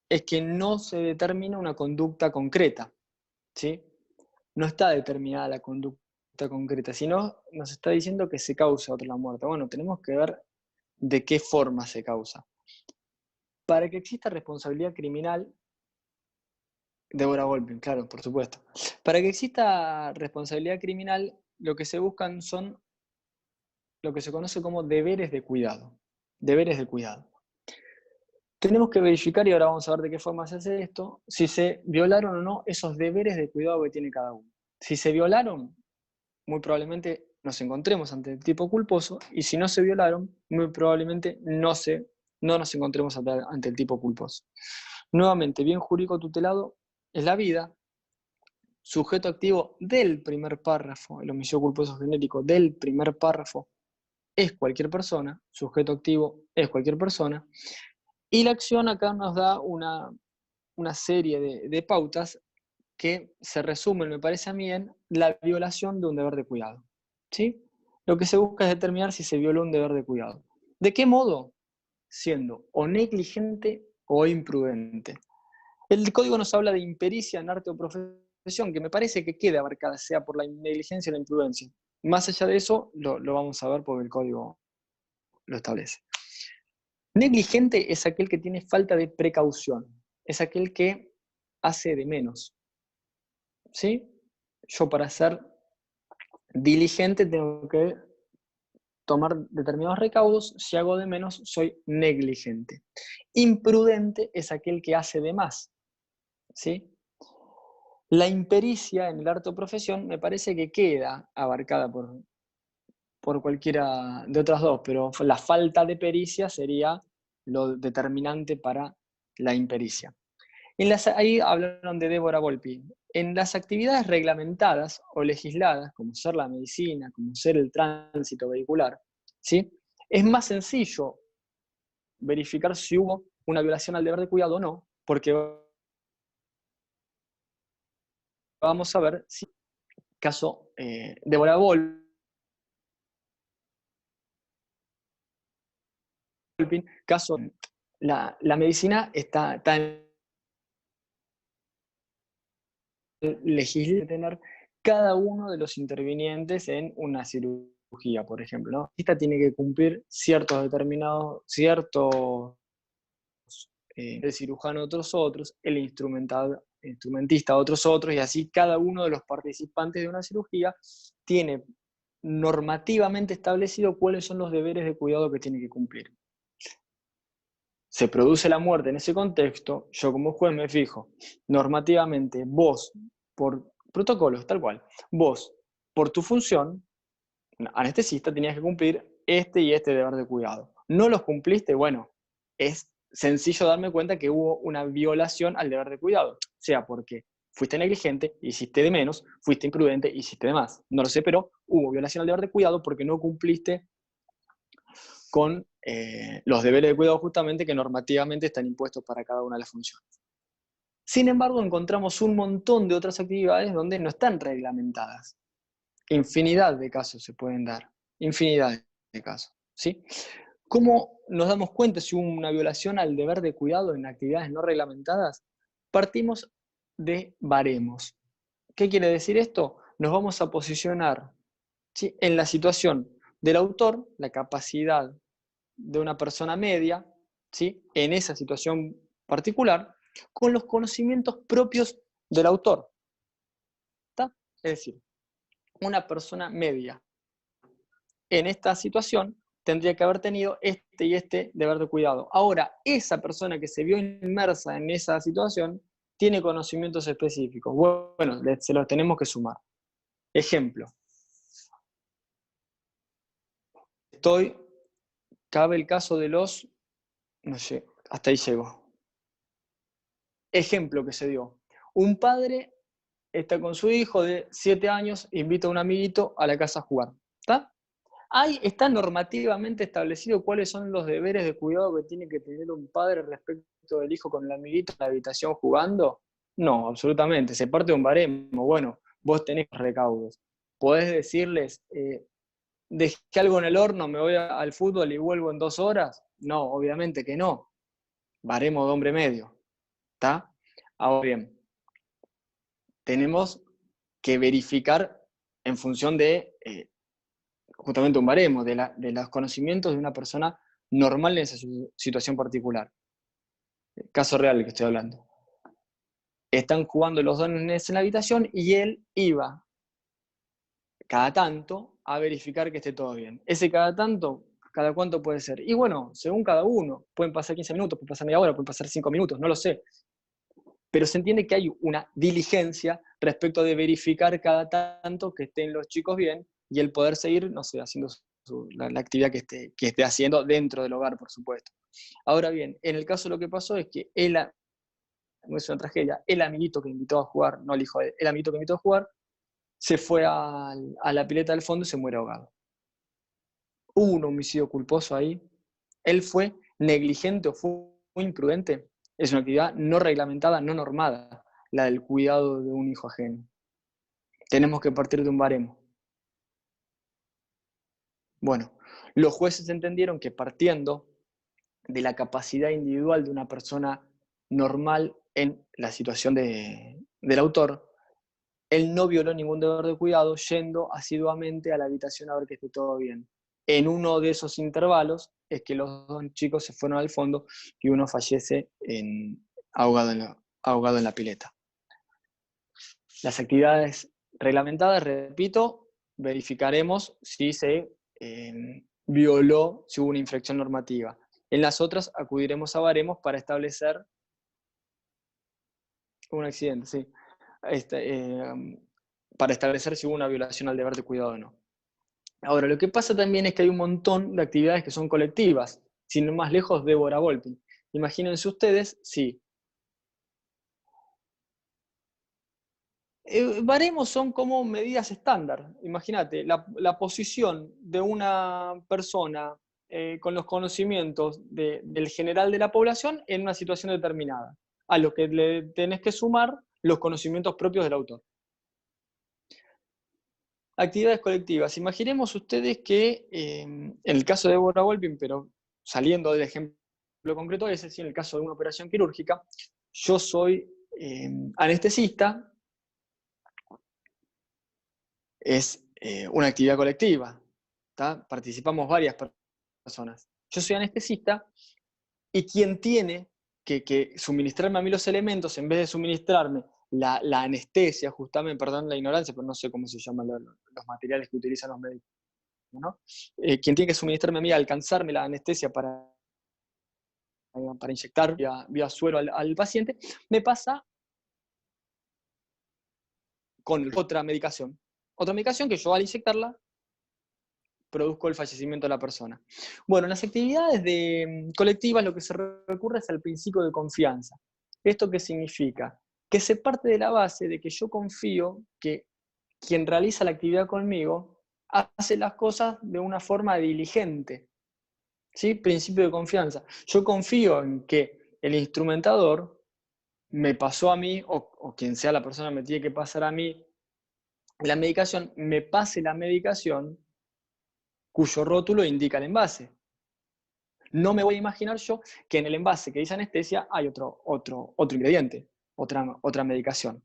es que no se determina una conducta concreta, ¿sí? No está determinada la conducta concreta, sino nos está diciendo que se causa otra la muerte. Bueno, tenemos que ver de qué forma se causa. Para que exista responsabilidad criminal, Débora Goldberg, claro, por supuesto. Para que exista responsabilidad criminal, lo que se buscan son lo que se conoce como deberes de cuidado. Deberes de cuidado. Tenemos que verificar, y ahora vamos a ver de qué forma se hace esto, si se violaron o no esos deberes de cuidado que tiene cada uno. Si se violaron, muy probablemente nos encontremos ante el tipo culposo, y si no se violaron, muy probablemente no nos encontremos ante el tipo culposo. Nuevamente, bien jurídico tutelado es la vida, sujeto activo del primer párrafo, el homicidio culposo genérico del primer párrafo es cualquier persona, sujeto activo es cualquier persona, y la acción acá nos da una serie de pautas que se resumen, me parece a mí, en la violación de un deber de cuidado. ¿Sí? Lo que se busca es determinar si se violó un deber de cuidado. ¿De qué modo? Siendo o negligente o imprudente. El código nos habla de impericia en arte o profesión, que me parece que queda abarcada, sea por la negligencia o la imprudencia. Más allá de eso, lo vamos a ver porque el código lo establece. Negligente es aquel que tiene falta de precaución, es aquel que hace de menos. ¿Sí? Yo para ser diligente tengo que tomar determinados recaudos, si hago de menos, soy negligente. Imprudente es aquel que hace de más, ¿sí? La impericia en el arte o profesión me parece que queda abarcada por cualquiera de otras dos, pero la falta de pericia sería lo determinante para la impericia. Ahí hablaron de Débora Volpi. En las actividades reglamentadas o legisladas, como ser la medicina, como ser el tránsito vehicular, ¿sí? Es más sencillo verificar si hubo una violación al deber de cuidado o no, porque vamos a ver si caso Débora Volpi, caso la medicina está legislar tener cada uno de los intervinientes en una cirugía, por ejemplo, ¿no? Esta tiene que cumplir el cirujano otros, el instrumentista otros, y así cada uno de los participantes de una cirugía tiene normativamente establecido cuáles son los deberes de cuidado que tiene que cumplir. Se produce la muerte en ese contexto, yo como juez me fijo, normativamente, vos, por protocolos, tal cual, vos, por tu función, anestesista, tenías que cumplir este y este deber de cuidado. No los cumpliste, bueno, es sencillo darme cuenta que hubo una violación al deber de cuidado, sea porque fuiste negligente, hiciste de menos, fuiste imprudente, hiciste de más. No lo sé, pero hubo violación al deber de cuidado porque no cumpliste con los deberes de cuidado justamente que normativamente están impuestos para cada una de las funciones. Sin embargo, encontramos un montón de otras actividades donde no están reglamentadas. Infinidad de casos se pueden dar, infinidad de casos, ¿sí? ¿Cómo nos damos cuenta si hubo una violación al deber de cuidado en actividades no reglamentadas? Partimos de baremos. ¿Qué quiere decir esto? Nos vamos a posicionar, ¿sí?, en la situación del autor, la capacidad de una persona media, ¿sí?, en esa situación particular, con los conocimientos propios del autor. ¿Está? Es decir, una persona media en esta situación tendría que haber tenido este y este deber de cuidado. Ahora, esa persona que se vio inmersa en esa situación tiene conocimientos específicos. Bueno, se los tenemos que sumar. Ejemplo. Cabe el caso de los, no sé, hasta ahí llego. Ejemplo que se dio. Un padre está con su hijo de 7 años, invita a un amiguito a la casa a jugar. ¿Está? Ahí está normativamente establecido cuáles son los deberes de cuidado que tiene que tener un padre respecto del hijo con el amiguito en la habitación jugando. No, absolutamente. Se parte de un baremo. Bueno, vos tenés recaudos. Podés decirles, dejé algo en el horno, me voy al fútbol y vuelvo en 2 horas. No, obviamente que no. Baremo de hombre medio. ¿Está? Ahora bien, tenemos que verificar en función de justamente un baremo, de los conocimientos de una persona normal en esa situación particular. El caso real del que estoy hablando. Están jugando los dos nenes en la habitación y él iba cada tanto a verificar que esté todo bien. Ese cada tanto, ¿cada cuánto puede ser? Y bueno, según cada uno, pueden pasar 15 minutos, pueden pasar media hora, pueden pasar 5 minutos, no lo sé. Pero se entiende que hay una diligencia respecto de verificar cada tanto que estén los chicos bien y el poder seguir, no sé, haciendo la actividad que esté haciendo dentro del hogar, por supuesto. Ahora bien, en el caso lo que pasó es que no es una tragedia, el amiguito que invitó a jugar, no el hijo, el amiguito que invitó a jugar, se fue a la pileta del fondo y se muere ahogado. Hubo un homicidio culposo ahí. Él fue negligente o fue imprudente. Es una actividad no reglamentada, no normada, la del cuidado de un hijo ajeno. Tenemos que partir de un baremo. Bueno, los jueces entendieron que partiendo de la capacidad individual de una persona normal en la situación del autor, él no violó ningún deber de cuidado yendo asiduamente a la habitación a ver que esté todo bien. En uno de esos intervalos es que los dos chicos se fueron al fondo y uno fallece ahogado en la pileta. Las actividades reglamentadas, repito, verificaremos si se violó si hubo una infracción normativa. En las otras acudiremos a baremos para establecer un accidente, sí. Para establecer si hubo una violación al deber de cuidado o no. Ahora, lo que pasa también es que hay un montón de actividades que son colectivas, sin más lejos, Débora Volpin. Imagínense ustedes, sí. Baremos son como medidas estándar. Imagínate, la posición de una persona con los conocimientos del general de la población en una situación determinada, a lo que le tenés que sumar los conocimientos propios del autor. Actividades colectivas. Imaginemos ustedes que en el caso de Débora Volpin, pero saliendo del ejemplo concreto, es decir, en el caso de una operación quirúrgica, yo soy anestesista, es una actividad colectiva, ¿tá? Participamos varias personas. Yo soy anestesista y quien tiene que suministrarme a mí los elementos, en vez de suministrarme la anestesia, justamente, perdón la ignorancia, pero no sé cómo se llaman los materiales que utilizan los médicos, ¿no? Quien tiene que suministrarme a mí, alcanzarme la anestesia para inyectar vía suero al paciente, me pasa con otra medicación. Otra medicación que yo al inyectarla produzco el fallecimiento de la persona. Bueno, en las actividades colectivas lo que se recurre es al principio de confianza. ¿Esto qué significa? Que se parte de la base de que yo confío que quien realiza la actividad conmigo hace las cosas de una forma diligente. ¿Sí? Principio de confianza. Yo confío en que el instrumentador me pasó a mí, o quien sea la persona me tiene que pasar a mí la medicación, me pase la medicación cuyo rótulo indica el envase. No me voy a imaginar yo que en el envase que dice anestesia hay otro ingrediente, otra medicación.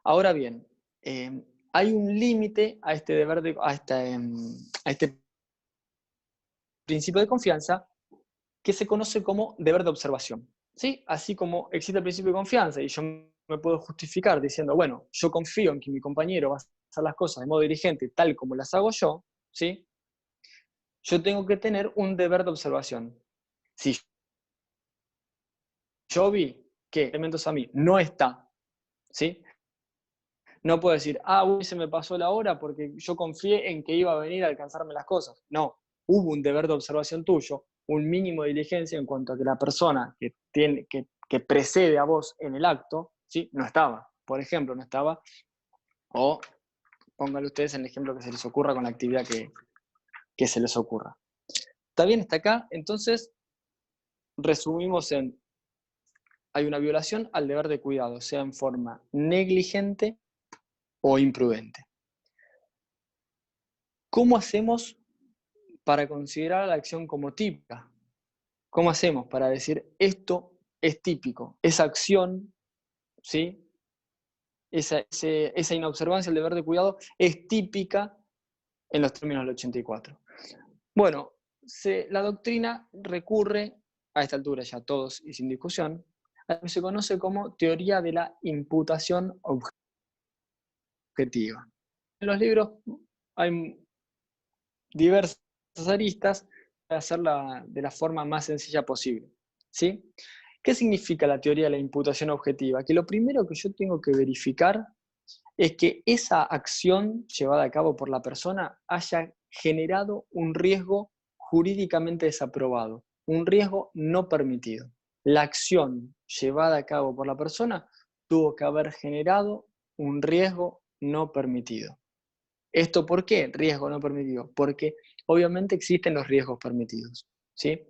Ahora bien, hay un límite a este deber a este principio de confianza que se conoce como deber de observación. ¿Sí? Así como existe el principio de confianza y yo me puedo justificar diciendo, bueno, yo confío en que mi compañero va a hacer las cosas de modo diligente tal como las hago yo, ¿sí? Yo tengo que tener un deber de observación. Si yo vi que elementos a mí no está, ¿sí? No puedo decir, uy, se me pasó la hora porque yo confié en que iba a venir a alcanzarme las cosas. No, hubo un deber de observación tuyo, un mínimo de diligencia en cuanto a que la persona que precede a vos en el acto, ¿sí? No estaba. Por ejemplo, no estaba, o pónganle ustedes en el ejemplo que se les ocurra con la actividad que se les ocurra. ¿Está bien? ¿Está acá? Entonces, resumimos en, hay una violación al deber de cuidado, sea en forma negligente o imprudente. ¿Cómo hacemos para considerar la acción como típica? ¿Cómo hacemos para decir esto es típico? Esa acción, ¿sí? Esa inobservancia del deber de cuidado es típica en los términos del 84. Bueno, la doctrina recurre, a esta altura ya todos y sin discusión, a lo que se conoce como teoría de la imputación objetiva. En los libros hay diversas aristas para hacerla de la forma más sencilla posible. ¿Sí? ¿Qué significa la teoría de la imputación objetiva? Que lo primero que yo tengo que verificar es que esa acción llevada a cabo por la persona haya generado un riesgo jurídicamente desaprobado, un riesgo no permitido. La acción llevada a cabo por la persona tuvo que haber generado un riesgo no permitido. ¿Esto por qué? Riesgo no permitido. Porque obviamente existen los riesgos permitidos, ¿sí?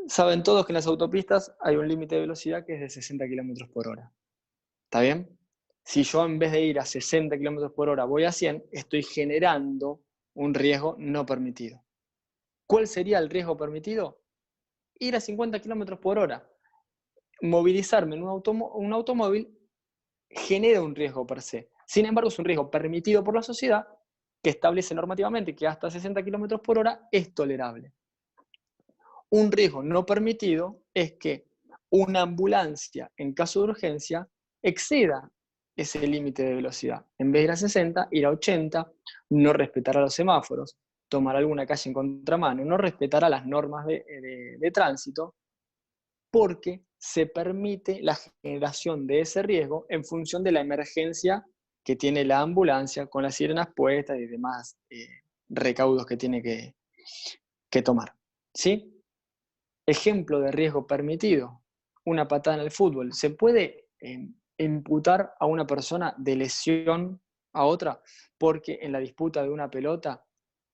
Saben todos que en las autopistas hay un límite de velocidad que es de 60 km por hora. ¿Está bien? Si yo en vez de ir a 60 km por hora voy a 100, estoy generando un riesgo no permitido. ¿Cuál sería el riesgo permitido? Ir a 50 km por hora. Movilizarme en un automóvil genera un riesgo per se. Sin embargo, es un riesgo permitido por la sociedad que establece normativamente que hasta 60 km por hora es tolerable. Un riesgo no permitido es que una ambulancia, en caso de urgencia, exceda ese límite de velocidad. En vez de ir a 60, ir a 80, no respetará los semáforos, tomar alguna calle en contramano, no respetará las normas de tránsito, porque se permite la generación de ese riesgo en función de la emergencia que tiene la ambulancia con las sirenas puestas y demás recaudos que tiene que tomar. ¿Sí? Ejemplo de riesgo permitido, una patada en el fútbol. ¿Se puede imputar a una persona de lesión a otra porque en la disputa de una pelota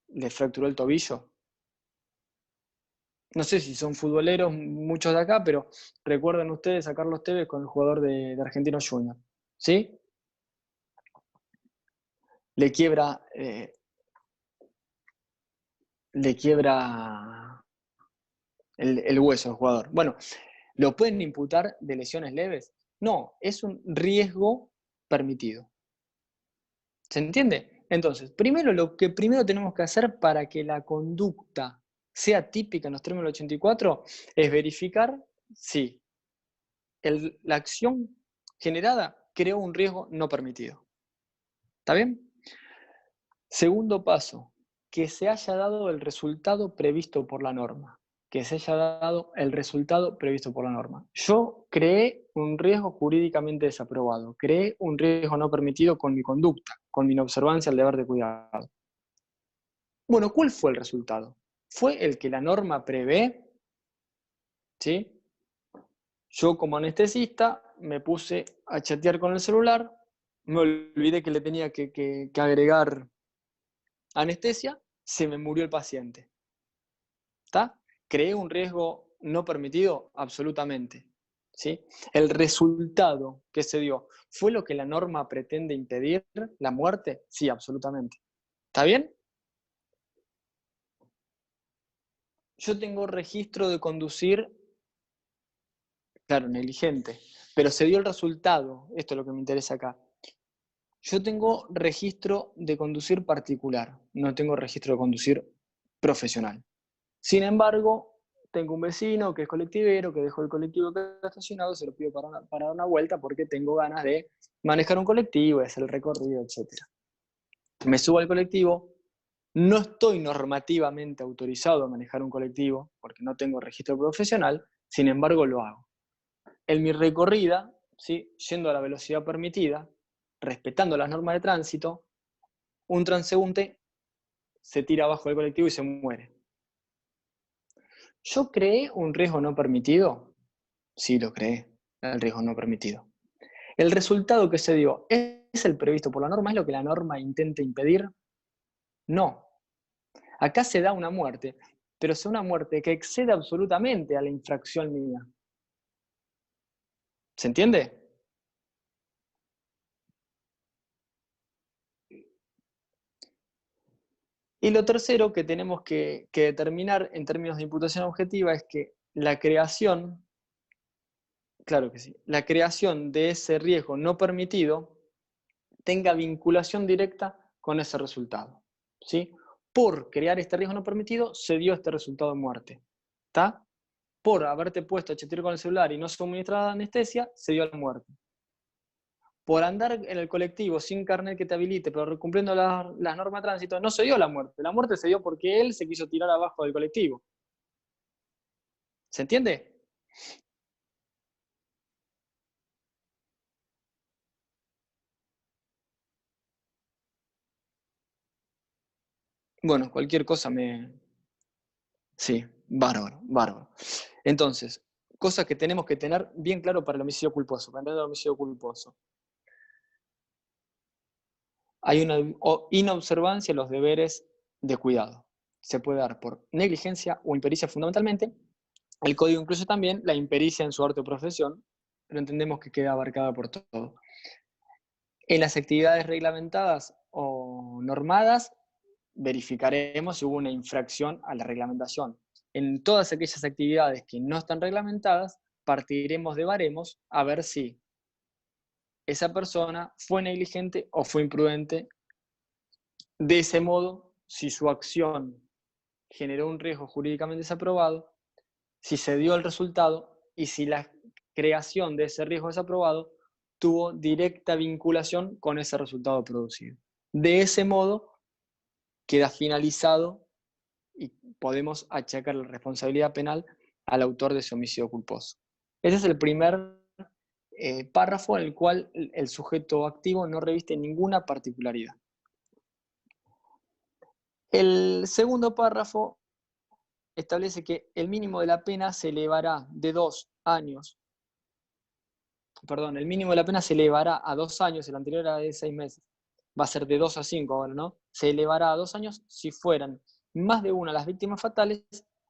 le fracturó el tobillo? No sé si son futboleros muchos de acá, pero recuerden ustedes a Carlos Tevez con el jugador de Argentinos Juniors, ¿sí? Le quiebra el hueso al jugador. Bueno, ¿lo pueden imputar de lesiones leves? No, es un riesgo permitido. ¿Se entiende? Entonces, lo que primero tenemos que hacer para que la conducta sea típica en los términos del 84 es verificar si la acción generada creó un riesgo no permitido. ¿Está bien? Segundo paso, que se haya dado el resultado previsto por la norma. Que se haya dado el resultado previsto por la norma. Yo creé un riesgo jurídicamente desaprobado, creé un riesgo no permitido con mi conducta, con mi inobservancia al deber de cuidado. Bueno, ¿cuál fue el resultado? ¿Fue el que la norma prevé? ¿Sí? Yo como anestesista me puse a chatear con el celular, me olvidé que le tenía que agregar anestesia, se me murió el paciente. ¿Está? ¿Creé un riesgo no permitido? Absolutamente. ¿Sí? El resultado que se dio, ¿fue lo que la norma pretende impedir? ¿La muerte? Sí, absolutamente. ¿Está bien? Yo tengo registro de conducir, claro, negligente, pero se dio el resultado, esto es lo que me interesa acá. Yo tengo registro de conducir particular, no tengo registro de conducir profesional. Sin embargo, tengo un vecino que es colectivero, que dejó el colectivo estacionado, se lo pido para dar una vuelta porque tengo ganas de manejar un colectivo, de hacer el recorrido, etc. Me subo al colectivo, no estoy normativamente autorizado a manejar un colectivo porque no tengo registro profesional, sin embargo lo hago. En mi recorrida, ¿sí? Yendo a la velocidad permitida, respetando las normas de tránsito, un transeúnte se tira abajo del colectivo y se muere. ¿Yo creé un riesgo no permitido? Sí, lo creé, el riesgo no permitido. ¿El resultado que se dio es el previsto por la norma? ¿Es lo que la norma intenta impedir? No. Acá se da una muerte, pero es una muerte que excede absolutamente a la infracción mía. ¿Se entiende? Y lo tercero que tenemos que determinar en términos de imputación objetiva es que la creación, claro que sí, la creación de ese riesgo no permitido tenga vinculación directa con ese resultado. ¿Sí? Por crear este riesgo no permitido se dio este resultado de muerte. ¿Está? Por haberte puesto a chatear con el celular y no suministrar anestesia, se dio la muerte. Por andar en el colectivo sin carnet que te habilite, pero cumpliendo las normas de tránsito, no se dio la muerte. La muerte se dio porque él se quiso tirar abajo del colectivo. ¿Se entiende? Bueno, cualquier cosa me... Sí, bárbaro, bárbaro. Entonces, cosas que tenemos que tener bien claro para el homicidio culposo, para entender el homicidio culposo. Hay una inobservancia en los deberes de cuidado. Se puede dar por negligencia o impericia fundamentalmente. El código incluye también la impericia en su arte o profesión, pero entendemos que queda abarcada por todo. En las actividades reglamentadas o normadas, verificaremos si hubo una infracción a la reglamentación. En todas aquellas actividades que no están reglamentadas, partiremos de baremos a ver si esa persona fue negligente o fue imprudente. De ese modo, si su acción generó un riesgo jurídicamente desaprobado, si se dio el resultado y si la creación de ese riesgo desaprobado tuvo directa vinculación con ese resultado producido. De ese modo, queda finalizado y podemos achacar la responsabilidad penal al autor de ese homicidio culposo. Ese es el primer párrafo en el cual el sujeto activo no reviste ninguna particularidad. El segundo párrafo establece que el mínimo de la pena se elevará de 2 años. Perdón, el mínimo de la pena se elevará a 2 años, el anterior era de 6 meses. Va a ser de 2 a 5 ahora, ¿no? Se elevará a 2 años si fueran más de una las víctimas fatales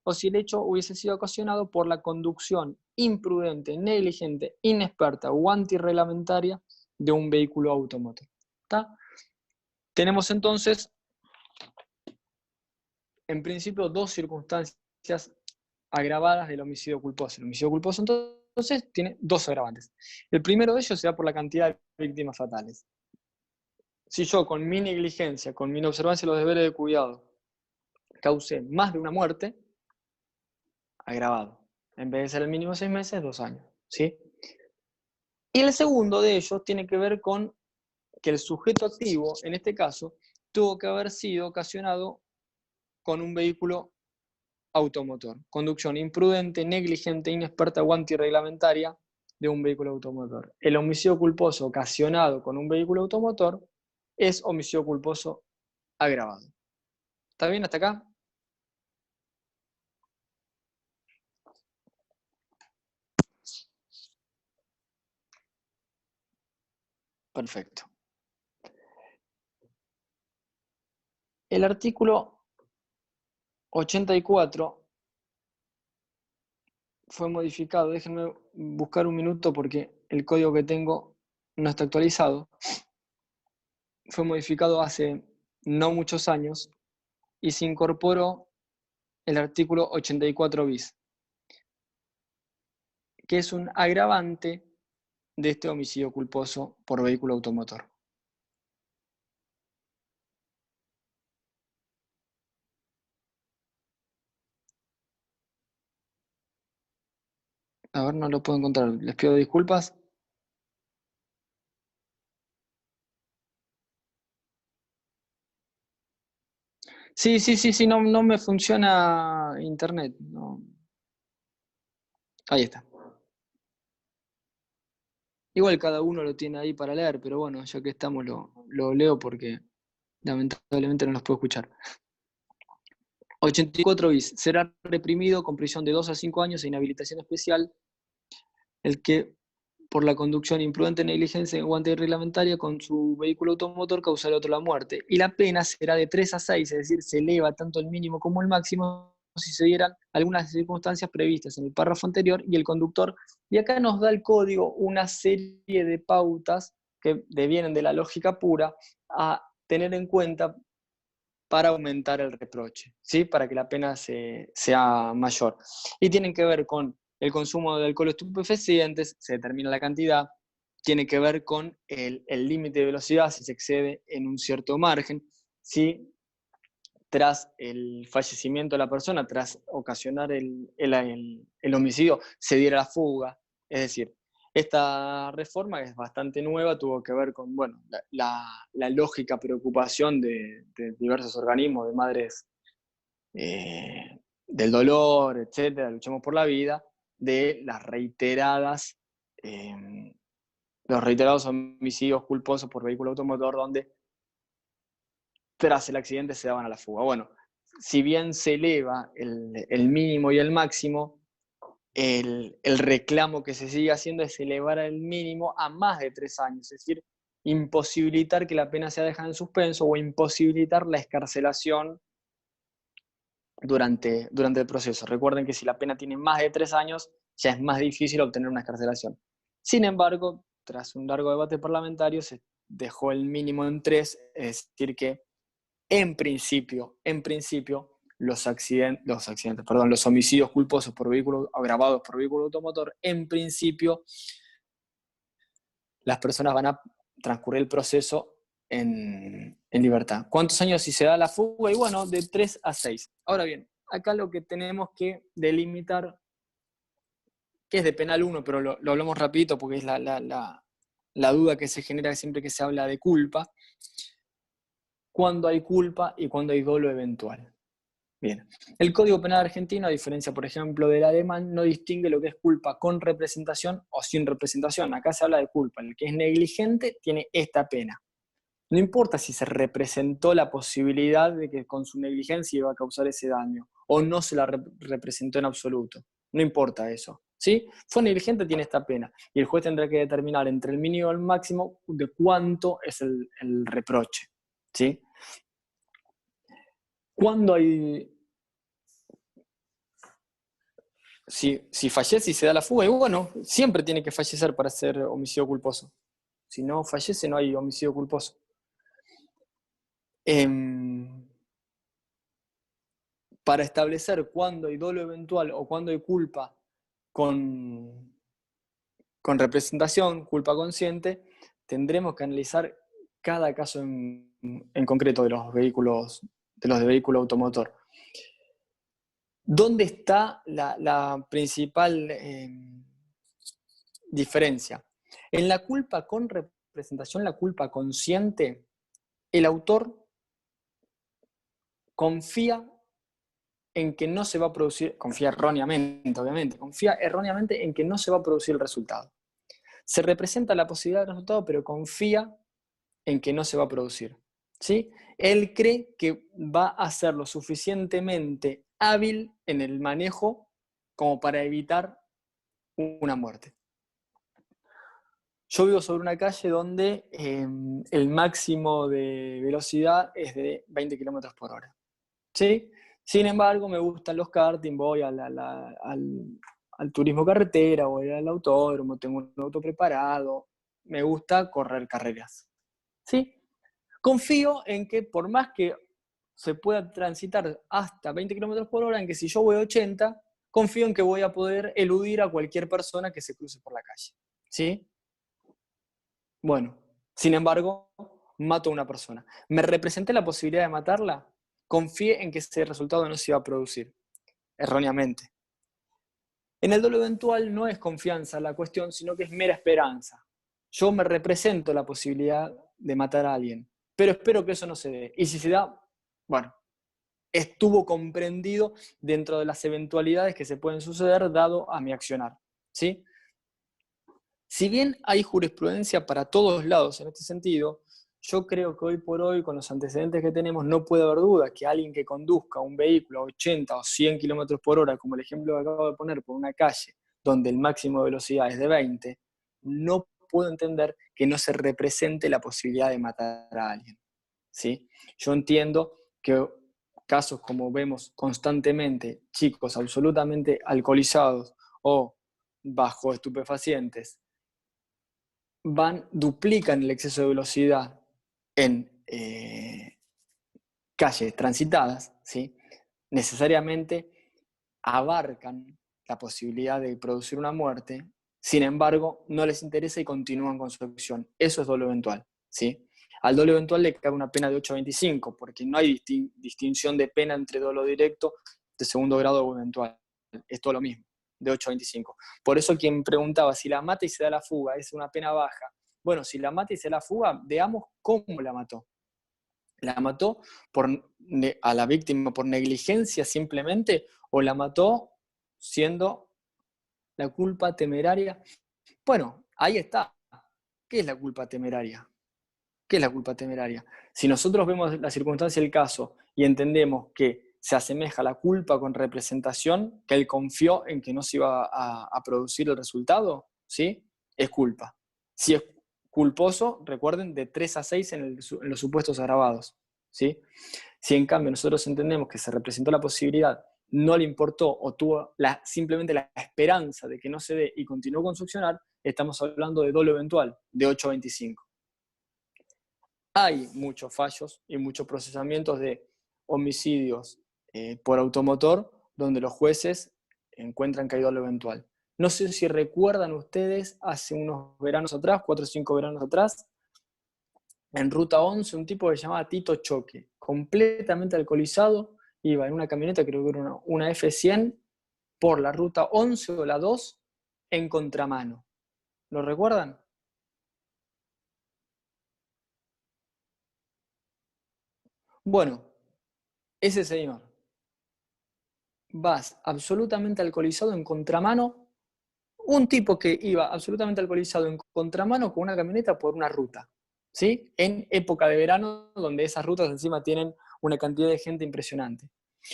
o si el hecho hubiese sido ocasionado por la conducción imprudente, negligente, inexperta o antirreglamentaria de un vehículo automotor. ¿Está? Tenemos entonces, en principio, dos circunstancias agravadas del homicidio culposo. El homicidio culposo entonces tiene dos agravantes. El primero de ellos se da por la cantidad de víctimas fatales. Si yo con mi negligencia, con mi inobservancia de los deberes de cuidado, causé más de una muerte, agravado. En vez de ser el mínimo de 6 meses, 2 años. ¿Sí? Y el segundo de ellos tiene que ver con que el sujeto activo, en este caso, tuvo que haber sido ocasionado con un vehículo automotor. Conducción imprudente, negligente, inexperta o antirreglamentaria de un vehículo automotor. El homicidio culposo ocasionado con un vehículo automotor es homicidio culposo agravado. ¿Está bien hasta acá? Perfecto. El artículo 84 fue modificado. Déjenme buscar un minuto porque el código que tengo no está actualizado. Fue modificado hace no muchos años y se incorporó el artículo 84 bis, que es un agravante de este homicidio culposo por vehículo automotor. A ver, no lo puedo encontrar. Les pido disculpas. Sí, no me funciona internet. No. Ahí está. Igual cada uno lo tiene ahí para leer, pero bueno, ya que estamos lo leo porque lamentablemente no los puedo escuchar. 84 bis. Será reprimido con prisión de 2 a 5 años e inhabilitación especial el que por la conducción imprudente, negligencia o antirreglamentaria con su vehículo automotor causará otro la muerte. Y la pena será de 3 a 6, es decir, se eleva tanto el mínimo como el máximo si se dieran algunas circunstancias previstas en el párrafo anterior y el conductor. Y acá nos da el código una serie de pautas que devienen de la lógica pura a tener en cuenta para aumentar el reproche, ¿sí? Para que la pena sea mayor. Y tienen que ver con el consumo de alcohol estupefacientes, se determina la cantidad, tiene que ver con el límite de velocidad, si se excede en un cierto margen, si tras el fallecimiento de la persona, tras ocasionar el homicidio, se diera la fuga. Es decir, esta reforma, que es bastante nueva, tuvo que ver con la lógica preocupación de diversos organismos, de madres del dolor, etcétera, Luchemos por la Vida, de los reiterados homicidios culposos por vehículo automotor, donde tras el accidente se daban a la fuga. Bueno, si bien se eleva el mínimo y el máximo, el reclamo que se sigue haciendo es elevar el mínimo a más de 3 años, es decir, imposibilitar que la pena sea dejada en suspenso o imposibilitar la excarcelación durante el proceso. Recuerden que si la pena tiene más de 3 años, ya es más difícil obtener una excarcelación. Sin embargo, tras un largo debate parlamentario, se dejó el mínimo en 3, es decir que en principio, los homicidios culposos por vehículo, agravados por vehículo automotor, en principio, las personas van a transcurrir el proceso en libertad. ¿Cuántos años si se da la fuga? Y bueno, de 3 a 6. Ahora bien, acá lo que tenemos que delimitar, que es de penal 1, pero lo hablamos rapidito porque es la duda que se genera siempre que se habla de culpa, cuándo hay culpa y cuándo hay dolo eventual. Bien, el Código Penal argentino, a diferencia, por ejemplo, del alemán, no distingue lo que es culpa con representación o sin representación. Acá se habla de culpa. El que es negligente tiene esta pena. No importa si se representó la posibilidad de que con su negligencia iba a causar ese daño o no se la representó en absoluto. No importa eso. ¿Sí? Fue negligente, tiene esta pena. Y el juez tendrá que determinar entre el mínimo y el máximo de cuánto es el reproche. ¿Sí? ¿Cuándo hay...? Si fallece y se da la fuga, y bueno, siempre tiene que fallecer para ser homicidio culposo. Si no fallece, no hay homicidio culposo. Para establecer cuándo hay dolo eventual o cuándo hay culpa con representación, culpa consciente, tendremos que analizar cada caso en concreto de los vehículos, de vehículo automotor. ¿Dónde está la principal diferencia? En la culpa con representación, la culpa consciente, el autor confía en que no se va a producir, confía erróneamente, obviamente, confía erróneamente en que no se va a producir el resultado. Se representa la posibilidad del resultado, pero confía en que no se va a producir. ¿Sí? Él cree que va a ser lo suficientemente hábil en el manejo como para evitar una muerte. Yo vivo sobre una calle donde el máximo de velocidad es de 20 km por hora. ¿Sí? Sin embargo, me gustan los karting, voy al turismo carretera, voy al autódromo, tengo un auto preparado, me gusta correr carreras. ¿Sí? Confío en que por más que se pueda transitar hasta 20 km por hora, en que si yo voy a 80, confío en que voy a poder eludir a cualquier persona que se cruce por la calle. ¿Sí? Bueno, sin embargo, mato a una persona. ¿Me representé la posibilidad de matarla? Confié en que ese resultado no se iba a producir, erróneamente. En el dolo eventual no es confianza la cuestión, sino que es mera esperanza. Yo me represento la posibilidad de matar a alguien, pero espero que eso no se dé. Y si se da, bueno, estuvo comprendido dentro de las eventualidades que se pueden suceder dado a mi accionar. ¿Sí? Si bien hay jurisprudencia para todos lados en este sentido, yo creo que hoy por hoy, con los antecedentes que tenemos, no puede haber duda que alguien que conduzca un vehículo a 80 o 100 km por hora, como el ejemplo que acabo de poner, por una calle donde el máximo de velocidad es de 20, no puedo entender que no se represente la posibilidad de matar a alguien. ¿Sí? Yo entiendo que casos como vemos constantemente, chicos absolutamente alcoholizados o bajo estupefacientes, duplican el exceso de velocidad en calles transitadas, ¿sí? Necesariamente abarcan la posibilidad de producir una muerte, sin embargo, no les interesa y continúan con su acción. Eso es dolo eventual, ¿sí? Al dolo eventual le cabe una pena de 8 a 25, porque no hay distinción de pena entre dolo directo, de segundo grado o eventual. Es todo lo mismo, de 8 a 25. Por eso quien preguntaba, si la mata y se da la fuga, ¿es una pena baja? Bueno, si la mata y se da la fuga, veamos cómo la mató. ¿La mató a la víctima por negligencia simplemente o la mató siendo la culpa temeraria? Bueno, ahí está. ¿Qué es la culpa temeraria? ¿Qué es la culpa temeraria? Si nosotros vemos la circunstancia del caso y entendemos que se asemeja a la culpa con representación, que él confió en que no se iba a producir el resultado, ¿sí? Es culpa. Si es culposo, recuerden, de 3 a 6 en los supuestos agravados, ¿sí? Si en cambio nosotros entendemos que se representó la posibilidad, no le importó o tuvo simplemente la esperanza de que no se dé y continuó con su accionar, estamos hablando de dolo eventual, de 8 a 25. Hay muchos fallos y muchos procesamientos de homicidios por automotor donde los jueces encuentran que hay dolo eventual. No sé si recuerdan ustedes, hace unos veranos atrás, 4 o 5 veranos atrás, en Ruta 11, un tipo que se llamaba Tito Choque, completamente alcoholizado, iba en una camioneta, creo que era una F100, por la Ruta 11 o la 2, en contramano. ¿Lo recuerdan? Bueno, ese señor, vas absolutamente alcoholizado en contramano, un tipo que iba absolutamente alcoholizado en contramano con una camioneta por una ruta, ¿sí? En época de verano, donde esas rutas encima tienen una cantidad de gente impresionante.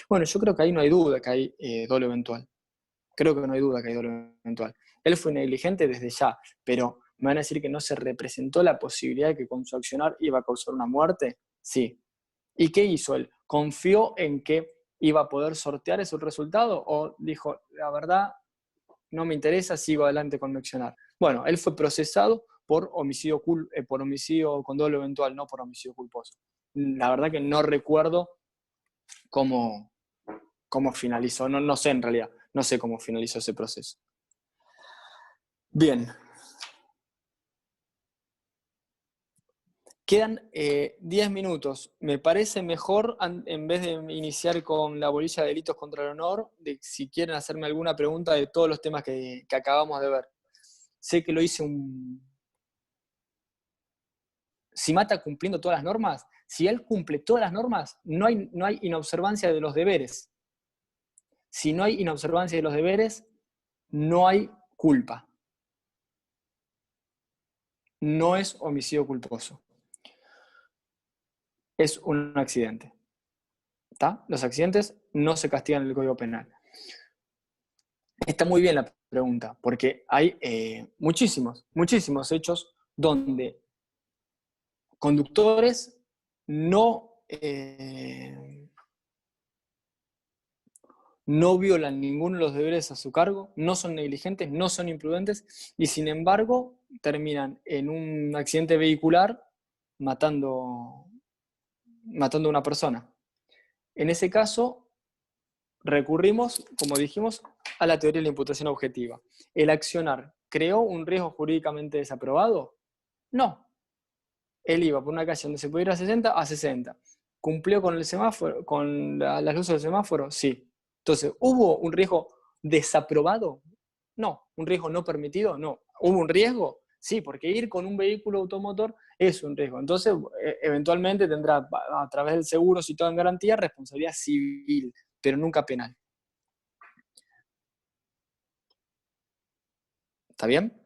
Bueno, yo creo que ahí no hay duda que hay dolo eventual. Creo que no hay duda que hay dolo eventual. Él fue negligente desde ya, pero me van a decir que no se representó la posibilidad de que con su accionar iba a causar una muerte. Sí. ¿Y qué hizo él? ¿Confió en que iba a poder sortear ese resultado o dijo, la verdad, no me interesa, sigo adelante con mi accionar? Bueno, él fue procesado por homicidio con dolo eventual, no por homicidio culposo. La verdad que no recuerdo cómo, cómo finalizó, no sé en realidad, no sé cómo finalizó ese proceso. Bien. Quedan 10 minutos. Me parece mejor, en vez de iniciar con la bolilla de delitos contra el honor, de si quieren hacerme alguna pregunta de todos los temas que acabamos de ver. Sé que lo hice Si mata cumpliendo todas las normas, si él cumple todas las normas, no hay inobservancia de los deberes. Si no hay inobservancia de los deberes, no hay culpa. No es homicidio culposo. Es un accidente. ¿Está? Los accidentes no se castigan en el Código Penal. Está muy bien la pregunta, porque hay muchísimos hechos donde conductores no violan ninguno de los deberes a su cargo, no son negligentes, no son imprudentes, y sin embargo terminan en un accidente vehicular matando a una persona. En ese caso, recurrimos, como dijimos, a la teoría de la imputación objetiva. ¿El accionar creó un riesgo jurídicamente desaprobado? No. Él iba por una calle donde se podía ir a 60, a 60. ¿Cumplió con el semáforo, con las luces del semáforo? Sí. Entonces, ¿hubo un riesgo desaprobado? No. ¿Un riesgo no permitido? No. ¿Hubo un riesgo? Sí, porque ir con un vehículo automotor es un riesgo. Entonces, eventualmente tendrá, a través del seguro, si todo en garantía, responsabilidad civil, pero nunca penal. ¿Está bien?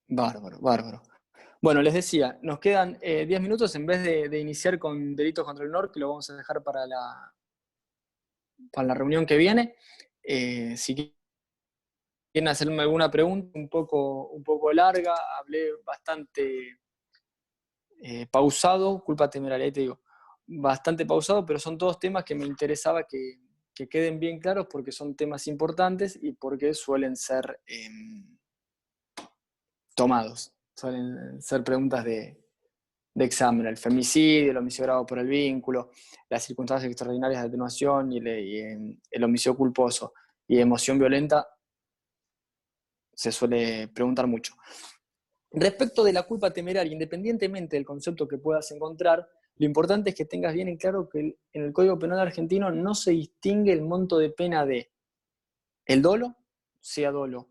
Bárbaro, bárbaro. Bueno, les decía, nos quedan 10 minutos en vez de iniciar con delitos contra el honor, que lo vamos a dejar para la reunión que viene. Si quieren hacerme alguna pregunta un poco larga, hablé bastante pausado, culpa temeraria, ahí te digo, bastante pausado, pero son todos temas que me interesaba que queden bien claros porque son temas importantes y porque suelen ser tomados, suelen ser preguntas de examen: el femicidio, el homicidio agravado por el vínculo, las circunstancias extraordinarias de atenuación y el homicidio culposo y emoción violenta se suele preguntar mucho. Respecto de la culpa temeraria, independientemente del concepto que puedas encontrar, lo importante es que tengas bien en claro que en el Código Penal argentino no se distingue el monto de pena de el dolo, sea dolo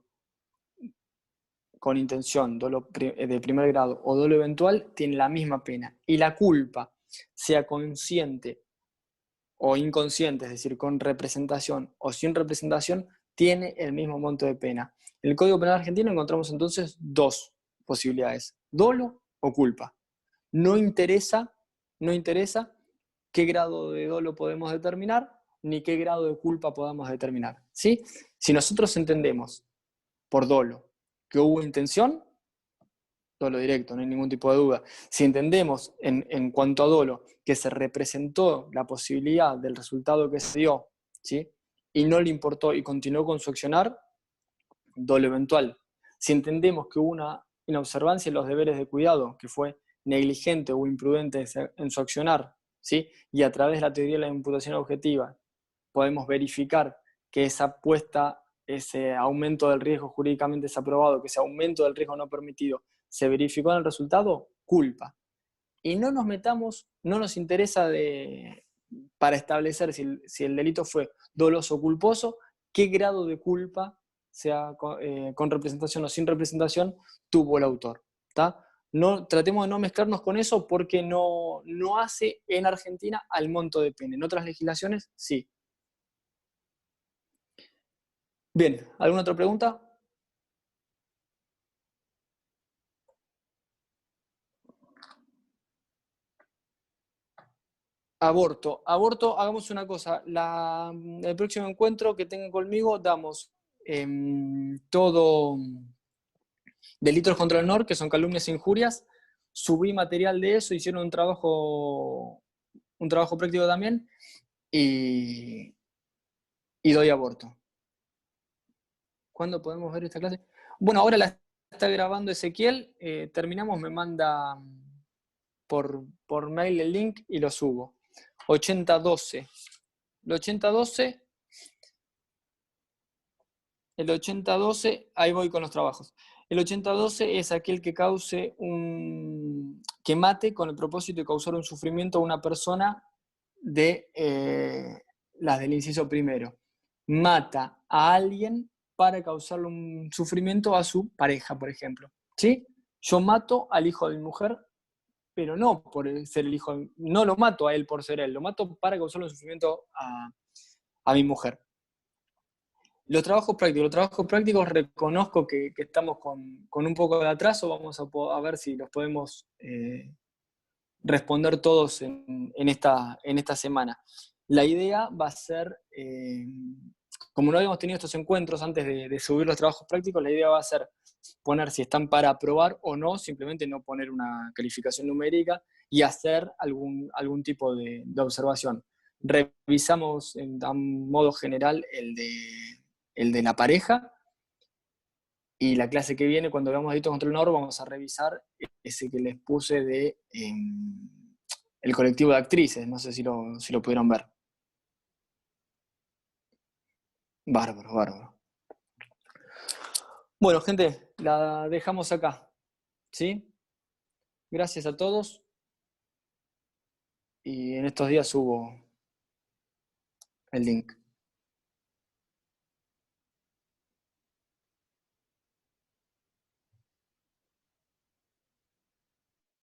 con intención, dolo de primer grado o dolo eventual, tiene la misma pena. Y la culpa, sea consciente o inconsciente, es decir, con representación o sin representación, tiene el mismo monto de pena. En el Código Penal argentino encontramos entonces dos posibilidades: dolo o culpa. No interesa qué grado de dolo podemos determinar, ni qué grado de culpa podamos determinar. ¿Sí? Si nosotros entendemos por dolo que hubo intención, dolo directo, no hay ningún tipo de duda. Si entendemos en cuanto a dolo que se representó la posibilidad del resultado que se dio, ¿sí?, y no le importó y continuó con su accionar, dolo eventual. Si entendemos que hubo una inobservancia en los deberes de cuidado, que fue negligente o imprudente en su accionar, ¿sí?, y a través de la teoría de la imputación objetiva podemos verificar que ese aumento del riesgo jurídicamente desaprobado, que ese aumento del riesgo no permitido, se verificó en el resultado, culpa. Y no nos interesa para establecer si el delito fue doloso o culposo, qué grado de culpa, sea con representación o sin representación, tuvo el autor. ¿Tá? No, tratemos de no mezclarnos con eso porque no hace en Argentina al monto de pene. En otras legislaciones, sí. Bien, ¿alguna otra pregunta? Aborto, hagamos una cosa. El próximo encuentro que tengan conmigo, damos todo delitos contra el honor, que son calumnias e injurias. Subí material de eso, hicieron un trabajo práctico también, y doy aborto. ¿Cuándo podemos ver esta clase? Bueno, ahora la está grabando Ezequiel, terminamos, me manda por mail el link y lo subo. 8012. El 8012, ahí voy con los trabajos. El 8012 es aquel que que mate con el propósito de causar un sufrimiento a una persona de las del inciso primero. Mata a alguien para causarle un sufrimiento a su pareja, por ejemplo. ¿Sí? Yo mato al hijo de mi mujer, pero no por ser el hijo, no lo mato a él por ser él, lo mato para causarle un sufrimiento a mi mujer. Los trabajos prácticos reconozco que estamos con un poco de atraso, vamos a ver si los podemos responder todos en esta semana. La idea va a ser, como no habíamos tenido estos encuentros antes de subir los trabajos prácticos, la idea va a ser poner si están para aprobar o no, simplemente no poner una calificación numérica y hacer algún tipo de observación. Revisamos a modo general el de la pareja, y la clase que viene, cuando veamos delitos contra el honor, vamos a revisar ese que les puse de el colectivo de actrices. No sé si lo pudieron ver. Bárbaro, bárbaro. Bueno, gente, la dejamos acá. ¿Sí? Gracias a todos. Y en estos días subo el link.